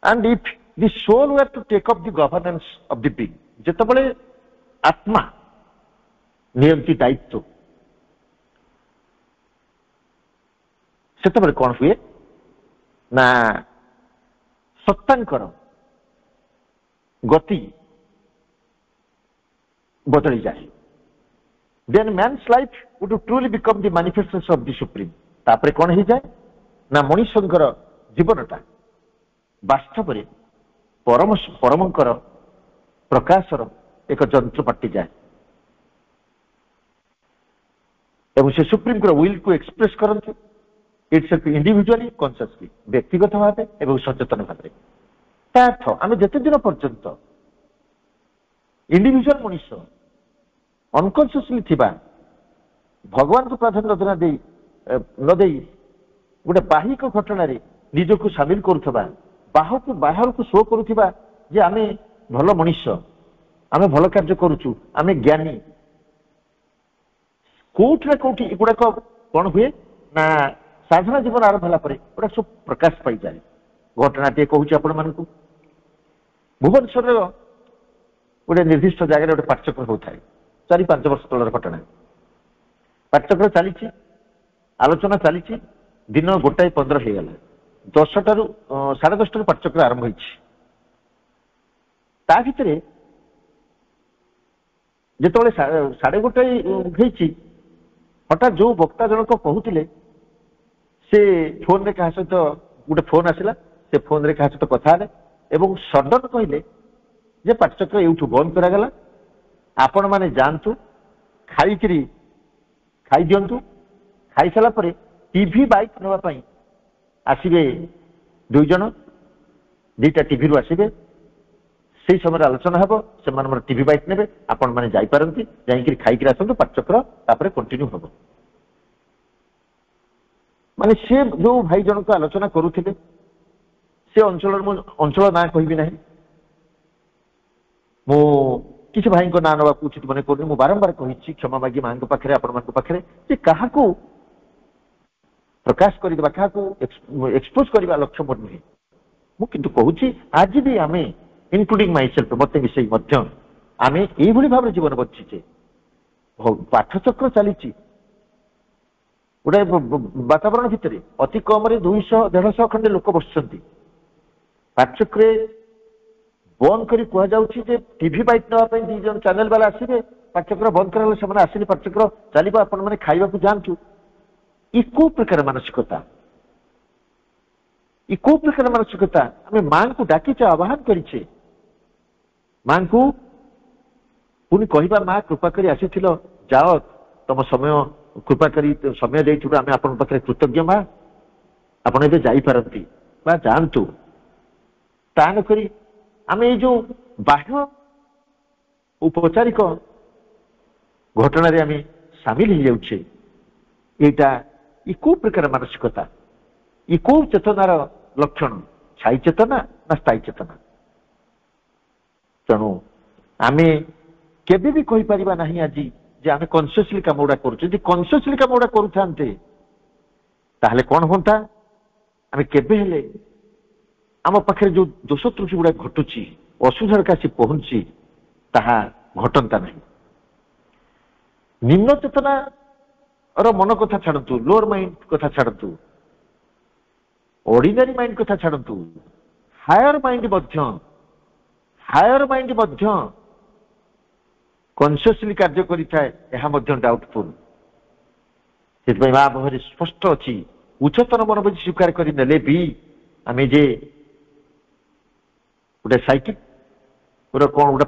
and if the soul were to take up the governance of the being. ଯେତେବେଳେ ଆତ୍ମା ନିୟନ୍ତି ଦାୟିତ୍ୱ, ସେତେବେଳେ କଣ ହୁଏ ନା ସତ୍ତାଙ୍କର ଗତି ବଦଳିଯାଏ। Then man's life would truly become the manifestation of the supreme. ତାପରେ କଣ ହେଇଯାଏ ନା ମଣିଷଙ୍କର ଜୀବନଟା ବାସ୍ତବରେ ପରମଙ୍କର ପ୍ରକାଶର ଏକ ଯନ୍ତ୍ର ପାଟିଯାଏ ଏବଂ ସେ ସୁପ୍ରିମଙ୍କର ୱିଲକୁ ଏକ୍ସପ୍ରେସ କରନ୍ତି ଇଟସେଲ୍ଫ ଇଣ୍ଡିଭିଜୁଆଲି କନସିୟସଲି, ବ୍ୟକ୍ତିଗତ ଭାବେ ଏବଂ ସଚେତନ ଭାବରେ। ତା ଅର୍ଥ ଆମେ ଯେତେ ଦିନ ପର୍ଯ୍ୟନ୍ତ ଇଣ୍ଡିଭିଜୁଆଲ ମଣିଷ ଅନକନସିୟସଲି ଥିବା, ଭଗବାନଙ୍କୁ ପ୍ରାଧାନ୍ୟ ନ ଦେଇ ଗୋଟେ ବାହିକ ଘଟଣାରେ ନିଜକୁ ସାମିଲ କରୁଥିବା, ବାହାରକୁ ଶୋ କରୁଥିବା ଯେ ଆମେ ଭଲ ମଣିଷ, ଆମେ ଭଲ କାର୍ଯ୍ୟ କରୁଛୁ, ଆମେ ଜ୍ଞାନୀ, କୋଉଠି ନା କୋଉଠି ଏଗୁଡାକ କଣ ହୁଏ ନା ସାଧାରଣ ଜୀବନ ଆରମ୍ଭ ହେଲା ପରେ ଏଗୁଡା ସବୁ ପ୍ରକାଶ ପାଇଯାଏ। ଘଟଣାଟିଏ କହୁଛି ଆପଣମାନଙ୍କୁ। ଭୁବନେଶ୍ୱରର ଗୋଟେ ନିର୍ଦ୍ଦିଷ୍ଟ ଜାଗାରେ ଗୋଟେ ପାଠଚକ୍ର ହେଉଥାଏ, 4-5 ବର୍ଷ ତଳର ଘଟଣା। ପାଠଚକ୍ର ଚାଲିଛି, ଆଲୋଚନା ଚାଲିଛି, ଦିନ 1:15 ହେଇଗଲା। 10ଟାରୁ 10:30ଟାରୁ ପାଠଚକ୍ର ଆରମ୍ଭ ହେଇଛି। ତା ଭିତରେ ଯେତେବେଳେ 1:30 ହେଇଛି, ହଠାତ୍ ଯୋଉ ବକ୍ତା ଜଣକ କହୁଥିଲେ ସେ ଫୋନରେ କାହା ସହିତ ଗୋଟେ ଫୋନ ଆସିଲା, ସେ ଫୋନରେ କାହା ସହିତ କଥା ହେଲେ ଏବଂ ସଡନ କହିଲେ ଯେ ପାଠଚକ୍ର ଏଇଠୁ ବନ୍ଦ କରାଗଲା, ଆପଣମାନେ ଯାଆନ୍ତୁ, ଖାଇଦିଅନ୍ତୁ, ଖାଇସାରିଲା ପରେ ଟିଭି ବାଇକ୍ ନେବା ପାଇଁ ଆସିବେ 2 ଜଣ, 2ଟା ଟିଭିରୁ ଆସିବେ, ସେଇ ସମୟରେ ଆଲୋଚନା ହେବ, ସେମାନଙ୍କର ଟିଭି ବାଇକ୍ ନେବେ, ଆପଣମାନେ ଯାଇପାରନ୍ତି, ଯାଇକିରି ଖାଇକିରି ଆସନ୍ତୁ, ପାଠଚକ୍ର ତାପରେ କଣ୍ଟିନ୍ୟୁ ହେବ। ମାନେ ସେ ଯୋଉ ଭାଇ ଜଣକ ଆଲୋଚନା କରୁଥିଲେ, ସେ ଅଞ୍ଚଳର, ମୁଁ ଅଞ୍ଚଳ ନାଁ କହିବି ନାହିଁ, ମୁଁ କିଛି ଭାଇଙ୍କ ନାଁ ନେବାକୁ ଉଚିତ ମନେ କରୁନି, ମୁଁ ବାରମ୍ବାର କହିଛି କ୍ଷମା ମାଗି ମାଙ୍କ ପାଖରେ, ଆପଣମାନଙ୍କ ପାଖରେ, ଯେ କାହାକୁ ପ୍ରକାଶ କରିଦେବା, କାହାକୁ ଏକ୍ସପୋଜ କରିବା ଲକ୍ଷ୍ୟ ମୋର ନୁହେଁ। ମୁଁ କିନ୍ତୁ କହୁଛି ଆଜି ବି ଆମେ ଇନକ୍ଲୁଡିଂ ମାଇସେଲ୍ଫ, ମତେ ମିଶେଇ ମଧ୍ୟ ଆମେ ଏଇଭଳି ଭାବରେ ଜୀବନ ବଞ୍ଚିଛେ। ପାଠଚକ୍ର ଚାଲିଛି ଗୋଟେ ବାତାବରଣ ଭିତରେ, ଅତି କମରେ 200-150 ଖଣ୍ଡେ ଲୋକ ବସୁଛନ୍ତି। ପାଠଚକ୍ରେ ବନ୍ଦ କରି କୁହାଯାଉଛି ଯେ ଟିଭି ବାଇକ୍ ନେବା ପାଇଁ 2 ଜଣ ଚ୍ୟାନେଲ ବାଲା ଆସିବେ, ପାଠଚକ୍ର ବନ୍ଦ କରାଗଲେ ସେମାନେ ଆସିଲେ, ପାଠଚକ୍ର ଚାଲିବ, ଆପଣମାନେ ଖାଇବାକୁ ଯାଆନ୍ତୁ। ଇ କୋଉ ପ୍ରକାର ମାନସିକତା, ଇ କୋଉ ପ୍ରକାର ମାନସିକତା? ଆମେ ମାଙ୍କୁ ଡାକିଛେ, ଆହ୍ୱାନ କରିଛେ, ମାଙ୍କୁ ପୁଣି କହିବା ମା କୃପା କରି ଆସିଥିଲ, ଯାଅ, ତମ ସମୟ କୃପା କରି ସମୟ ଦେଇଥିଲୁ, ଆମେ ଆପଣଙ୍କ ପାଖରେ କୃତଜ୍ଞ ମା, ଆପଣ ଏବେ ଯାଇପାରନ୍ତି ବା ଯାଆନ୍ତୁ। ତା ନକରି ଆମେ ଏଇ ଯୋଉ ବାହ୍ୟ ଔପଚାରିକ ଘଟଣାରେ ଆମେ ସାମିଲ ହେଇଯାଉଛେ, ଏଇଟା ଇ କୋଉ ପ୍ରକାର ମାନସିକତା, ଇ କୋଉ ଚେତନାର ଲକ୍ଷଣ? ଛାଇ ଚେତନା ନା ସ୍ଥାୟୀ ଚେତନା? ତେଣୁ ଆମେ କେବେ ବି କହିପାରିବା ନାହିଁ ଆଜି ଯେ ଆମେ କନସିୟସଲି କାମ ଗୁଡା କରୁଛୁ। ଯଦି କନସିୟସଲି କାମ ଗୁଡା କରୁଥାନ୍ତେ ତାହେଲେ କଣ ହୁଅନ୍ତା? ଆମେ କେବେ ହେଲେ ଆମ ପାଖରେ ଯୋଉ ଦୋଷ ତ୍ରୁଟି ଗୁଡା ଘଟୁଛି, ଅସୁବିଧାର କାସି ପହଞ୍ଚି, ତାହା ଘଟନ୍ତା ନାହିଁ। ନିମ୍ନ ଚେତନାର ମନ କଥା ଛାଡନ୍ତୁ, ଲୋଅର ମାଇଣ୍ଡ କଥା ଛାଡନ୍ତୁ, ଅର୍ଡିନାରୀ ମାଇଣ୍ଡ କଥା ଛାଡନ୍ତୁ, ହାୟର ମାଇଣ୍ଡ ମଧ୍ୟ କନସିୟସଲି କାର୍ଯ୍ୟ କରିଥାଏ, ଏହା ମଧ୍ୟ ଡାଉଟଫୁଲ। ସେଥିପାଇଁ ମା ବହିରେ ସ୍ପଷ୍ଟ ଅଛି, ଉଚ୍ଚତର ମନ ବୁଝି ସ୍ୱୀକାର କରି ନେଲେ ବି ଆମେ ଯେ ଗୋଟେ ସାଇକିକ କଣ ଗୋଟେ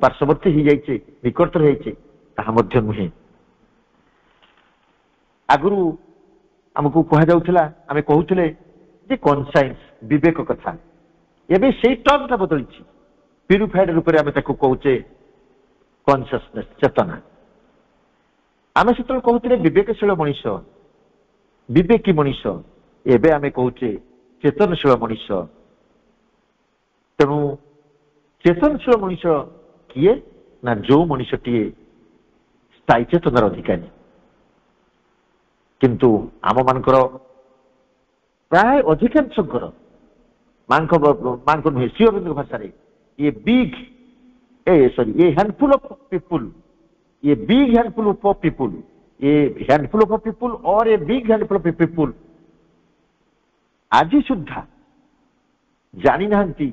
ପାର୍ଶ୍ୱବର୍ତ୍ତୀ ହେଇଯାଇଛେ, ନିକଟରେ ହେଇଛେ, ତାହା ମଧ୍ୟ ନୁହେଁ। ଆଗରୁ ଆମକୁ କୁହାଯାଉଥିଲା, ଆମେ କହୁଥିଲେ ଯେ କନସାଇନ୍ସ, ବିବେକ କଥା। ଏବେ ସେଇ ଟର୍ମଟା ବଦଳିଛି, ପ୍ୟୁରିଫାଏଡ ରୂପରେ ଆମେ ତାକୁ କହୁଛେ କନସିୟସନେସ, ଚେତନା। ଆମେ ସେତେବେଳେ କହୁଥିଲେ ବିବେକଶୀଳ ମଣିଷ, ବିବେକୀ ମଣିଷ, ଏବେ ଆମେ କହୁଛେ ଚେତନଶୀଳ ମଣିଷ। ତେଣୁ ଚେତନଶୀଳ ମଣିଷ କିଏ? ନା ଯୋଉ ମଣିଷଟିଏ ସ୍ଥାୟୀ ଚେତନାର ଅଧିକାରୀ। କିନ୍ତୁ ଆମ ମାନଙ୍କର ପ୍ରାୟ ଅଧିକାଂଶଙ୍କର ମାଙ୍କ ନୁହେଁ, ଶ୍ରୀ ଅରବିନ୍ଦଙ୍କ ଭାଷାରେ ଏ handful of people, a big handful of people, a handful of people or a big handful of people ଆଜି ସୁଦ୍ଧା ଜାଣିନାହାନ୍ତି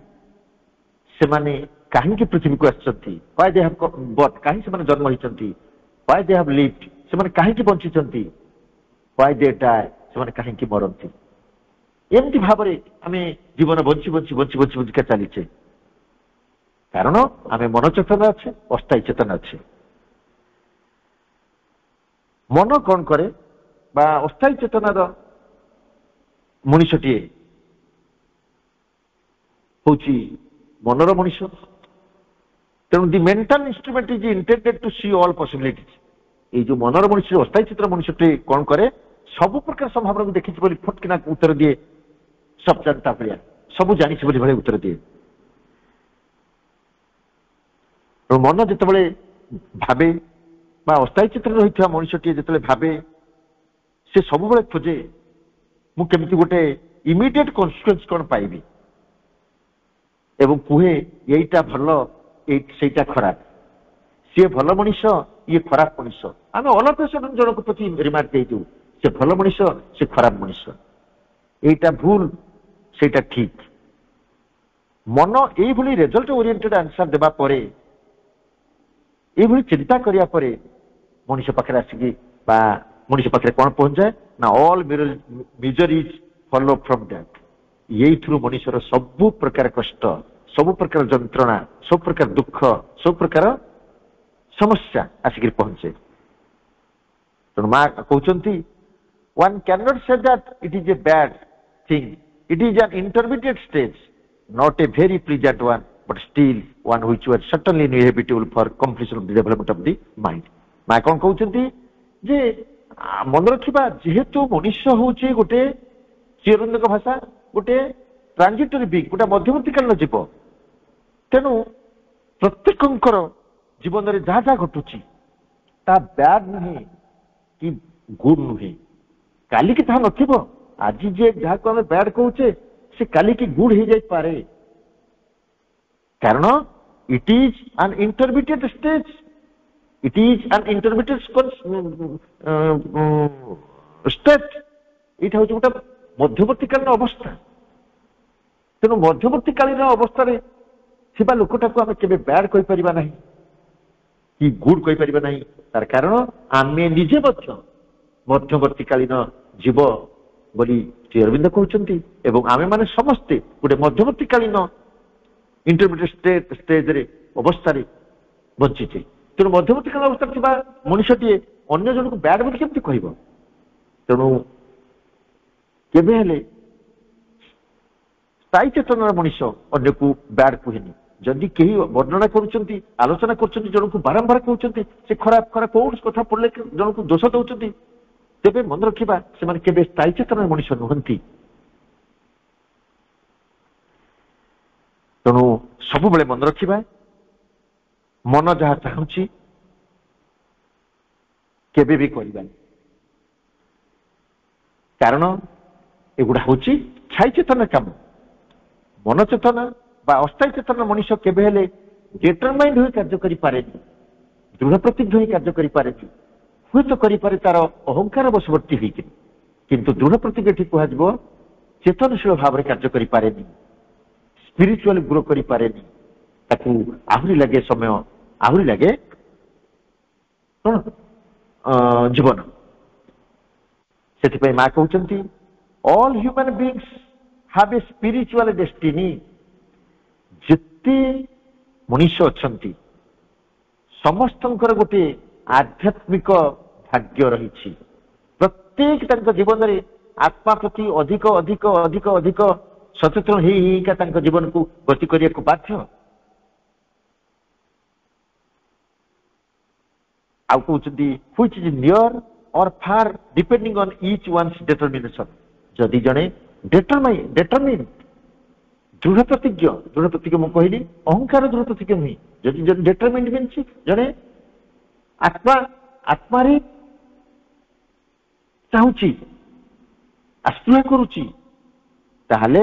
ସେମାନେ କାହିଁକି ପୃଥିବୀକୁ ଆସିଛନ୍ତି, why they have birth, କାହିଁକି ସେମାନେ ଜନ୍ମ ହେଇଛନ୍ତି, why they have lived, ସେମାନେ କାହିଁକି ବଞ୍ଚିଛନ୍ତି, why they die, ସେମାନେ କାହିଁକି ମରନ୍ତି। ଏମିତି ଭାବରେ ଆମେ ଜୀବନ ବଞ୍ଚି ବଞ୍ଚି ବଞ୍ଚି ବଞ୍ଚି ବଞ୍ଚିକା ଚାଲିଛେ, କାରଣ ଆମେ ମନ ଚେତନା ଅଛେ, ଅସ୍ଥାୟୀ ଚେତନା ଅଛେ। ମନ କଣ କରେ, ବା ଅସ୍ଥାୟୀ ଚେତନାର ମଣିଷଟିଏ ହଉଛି ମନର ମଣିଷ। ତେଣୁ the mental instrument is intended to see all possibilities. ଏଇ ଯୋଉ ମନର ମଣିଷ, ଅସ୍ଥାୟୀ ଚିତ୍ର ମଣିଷଟି କଣ କରେ, ସବୁ ପ୍ରକାର ସମ୍ଭାବନାକୁ ଦେଖିଛି ବୋଲି ଫଟକିନା ଉତ୍ତର ଦିଏ, ସବ୍ ଜାଣତା ଭଳିଆ, ସବୁ ଜାଣିଛି ବୋଲି ଭଳିଆ ଉତ୍ତର ଦିଏ। ମନ ଯେତେବେଳେ ଭାବେ ବା ଅସ୍ଥାୟୀ ଚିତ୍ରରେ ରହିଥିବା ମଣିଷଟିଏ ଯେତେବେଳେ ଭାବେ, ସେ ସବୁବେଳେ ଖୋଜେ ମୁଁ କେମିତି ଗୋଟେ ଇମିଡିଏଟ କନସିକ୍ୱେନ୍ସ କଣ ପାଇବି, ଏବଂ କୁହେ ଏଇଟା ଭଲ ସେଇଟା ଖରାପ, ସିଏ ଭଲ ମଣିଷ ଇଏ ଖରାପ ମଣିଷ। ଆମେ ଅଲପେସନ ଜଣଙ୍କ ପ୍ରତି ରିମାର୍କ ଦେଇଦେଉ, ସେ ଭଲ ମଣିଷ ସେ ଖରାପ ମଣିଷ, ଏଇଟା ଭୁଲ ସେଇଟା ଠିକ। ମନ ଏଇଭଳି ରେଜଲ୍ଟ ଓରିଏଣ୍ଟେଡ ଆନ୍ସର ଦେବା ପରେ, ଏଇଭଳି ଚିନ୍ତା କରିବା ପରେ ମଣିଷ ପାଖରେ ଆସିକି ବା ମଣିଷ ପାଖରେ କଣ ପହଞ୍ଚାଏ ନା ଅଲ୍ ମିଜରିଜ ଫଲୋ ଫ୍ରମ୍ ଦ୍ୟାଟ୍। ଏଇଥିରୁ ମଣିଷର ସବୁ ପ୍ରକାର କଷ୍ଟ, ସବୁ ପ୍ରକାର ଯନ୍ତ୍ରଣା, ସବୁ ପ୍ରକାର ଦୁଃଖ, ସବୁ ପ୍ରକାର ସମସ୍ୟା ଆସିକିରି ପହଞ୍ଚେ। ତେଣୁ ମା କହୁଛନ୍ତି one cannot say that it is a bad thing, it is an intermediate stage, not a very pleasant one, but still one which was certainly inevitable for completion of the development of the mind। ମା କଣ କହୁଛନ୍ତି ଯେ ମନେ ରଖିବା, ଯେହେତୁ ମଣିଷ ହଉଛି ଗୋଟେ ଶ୍ରୀଅରବିନ୍ଦଙ୍କ ଭାଷା ଗୋଟେ ଟ୍ରାଞ୍ଜିଟୋରୀ ବିଙ୍ଗ, ଗୋଟେ ମଧ୍ୟବର୍ତ୍ତୀକାଳୀନ ଜୀବ, ତେଣୁ ପ୍ରତ୍ୟେକଙ୍କର ଜୀବନରେ ଯାହା ଯାହା ଘଟୁଛି ତାହା ବ୍ୟାଡ ନୁହେଁ କି ଗୁଡ ନୁହେଁ। କାଲିକି ତାହା ନଥିବ, ଆଜି ଯେ ଯାହାକୁ ଆମେ ବ୍ୟାଡ କହୁଛେ ସେ କାଲିକି ଗୁଡ ହେଇଯାଇପାରେ, କାରଣ ଇଟ୍ ଇଜ ଆନ୍ ଇଣ୍ଟରମିଡିଏଟ୍ ଷ୍ଟେଜ, ଇଟ୍ ଇଜ ଆନ୍ ଇଣ୍ଟରମିଡିଏଟ୍ ଷ୍ଟେଟ। ଏଇଟା ହଉଛି ଗୋଟେ ମଧ୍ୟବର୍ତ୍ତୀକାଳୀନ ଅବସ୍ଥା। ତେଣୁ ମଧ୍ୟବର୍ତ୍ତୀକାଳୀନ ଅବସ୍ଥାରେ ଥିବା ଲୋକଟାକୁ ଆମେ କେବେ ବ୍ୟାଡ କହିପାରିବା ନାହିଁ କି ଗୁଡ କହିପାରିବା ନାହିଁ। ତାର କାରଣ ଆମେ ନିଜେ ମଧ୍ୟ ମଧ୍ୟବର୍ତ୍ତୀକାଳୀନ ଜୀବ ବୋଲି ଶ୍ରୀ ଅରବିନ୍ଦ କହୁଛନ୍ତି, ଏବଂ ଆମେମାନେ ସମସ୍ତେ ଗୋଟେ ମଧ୍ୟବର୍ତ୍ତୀକାଳୀନ ଇଣ୍ଟରମିଡିଏଟ୍ ଷ୍ଟେଜରେ ଅବସ୍ଥାରେ ବଞ୍ଚିଛେ। ତେଣୁ ମଧ୍ୟବର୍ତ୍ତୀକାଳୀନ ଅବସ୍ଥାରେ ଥିବା ମଣିଷଟିଏ ଅନ୍ୟ ଜଣକୁ ବ୍ୟାଡ ବୋଲି କେମିତି କହିବ? ତେଣୁ କେବେ ହେଲେ ସ୍ଥାୟୀ ଚେତନାର ମଣିଷ ଅନ୍ୟକୁ ବ୍ୟାଡ କୁହେନି। ଯଦି କେହି ବର୍ଣ୍ଣନା କରୁଛନ୍ତି, ଆଲୋଚନା କରୁଛନ୍ତି, ଜଣକୁ ବାରମ୍ବାର କହୁଛନ୍ତି ସେ ଖରାପ ଖରାପ କୌଣସି କଥା ପଡିଲେ ଜଣକୁ ଦୋଷ ଦଉଛନ୍ତି, ତେବେ ମନେ ରଖିବା ସେମାନେ କେବେ ସ୍ଥାୟୀ ଚେତନାର ମଣିଷ ନୁହନ୍ତି। ତେଣୁ ସବୁବେଳେ ମନେ ରଖିବା, ମନ ଯାହା ଚାହୁଁଛି କେବେ ବି କରିବାନି, କାରଣ ଏଗୁଡା ହଉଛି ଛାଇ ଚେତନା କାମ। ମନ ଚେତନା ବା ଅସ୍ଥାୟୀ ଚେତନା ମଣିଷ କେବେ ହେଲେ ଡିଟରମାଇଣ୍ଡ ହୋଇ କାର୍ଯ୍ୟ କରିପାରେନି, ଦୃଢ ପ୍ରତିଜ୍ଞ ହୋଇ କାର୍ଯ୍ୟ କରିପାରେନି। ହୁଏତ କରିପାରେ ତାର ଅହଙ୍କାର ବଶବର୍ତ୍ତୀ ହେଇକି, କିନ୍ତୁ ଦୃଢ ପ୍ରତିଜ୍ଞ ଏଠି କୁହାଯିବ ଚେତନଶୀଳ ଭାବରେ କାର୍ଯ୍ୟ କରିପାରେନି, ସ୍ପିରିଚୁଆଲି ଗ୍ରୋ କରିପାରେନି। ତାକୁ ଆହୁରି ଲାଗେ ସମୟ, ଆହୁରି ଲାଗେ କଣ ଜୀବନ। ସେଥିପାଇଁ ମା କହୁଛନ୍ତି all human beings have a spiritual destiny. ଯେତେ ମଣିଷ ଅଛନ୍ତି ସମସ୍ତଙ୍କର ଗୋଟେ ଆଧ୍ୟାତ୍ମିକ ଭାଗ୍ୟ ରହିଛି। ପ୍ରତ୍ୟେକ ତାଙ୍କ ଜୀବନରେ ଆତ୍ମା ପ୍ରତି ଅଧିକ ଅଧିକ ଅଧିକ ଅଧିକ ସଚେତନ ହେଇକା ତାଙ୍କ ଜୀବନକୁ ଗତି କରିବାକୁ ବାଧ୍ୟ। ଆଉ କହୁଛନ୍ତି which is near or far depending on each one's determination। ଯଦି ଜଣେ determined ଦୃଢ ପ୍ରତିଜ୍ଞ ମୁଁ କହିଲି ଅହଙ୍କାର ଦୃଢ ପ୍ରତିଜ୍ଞ ନୁହେଁ। ଯଦି ଜଣେ determined ମିନ୍ସ ଜଣେ ଆତ୍ମାରେ ଚାହୁଁଛି, ଆସ୍ପୃହା କରୁଛି, ତାହେଲେ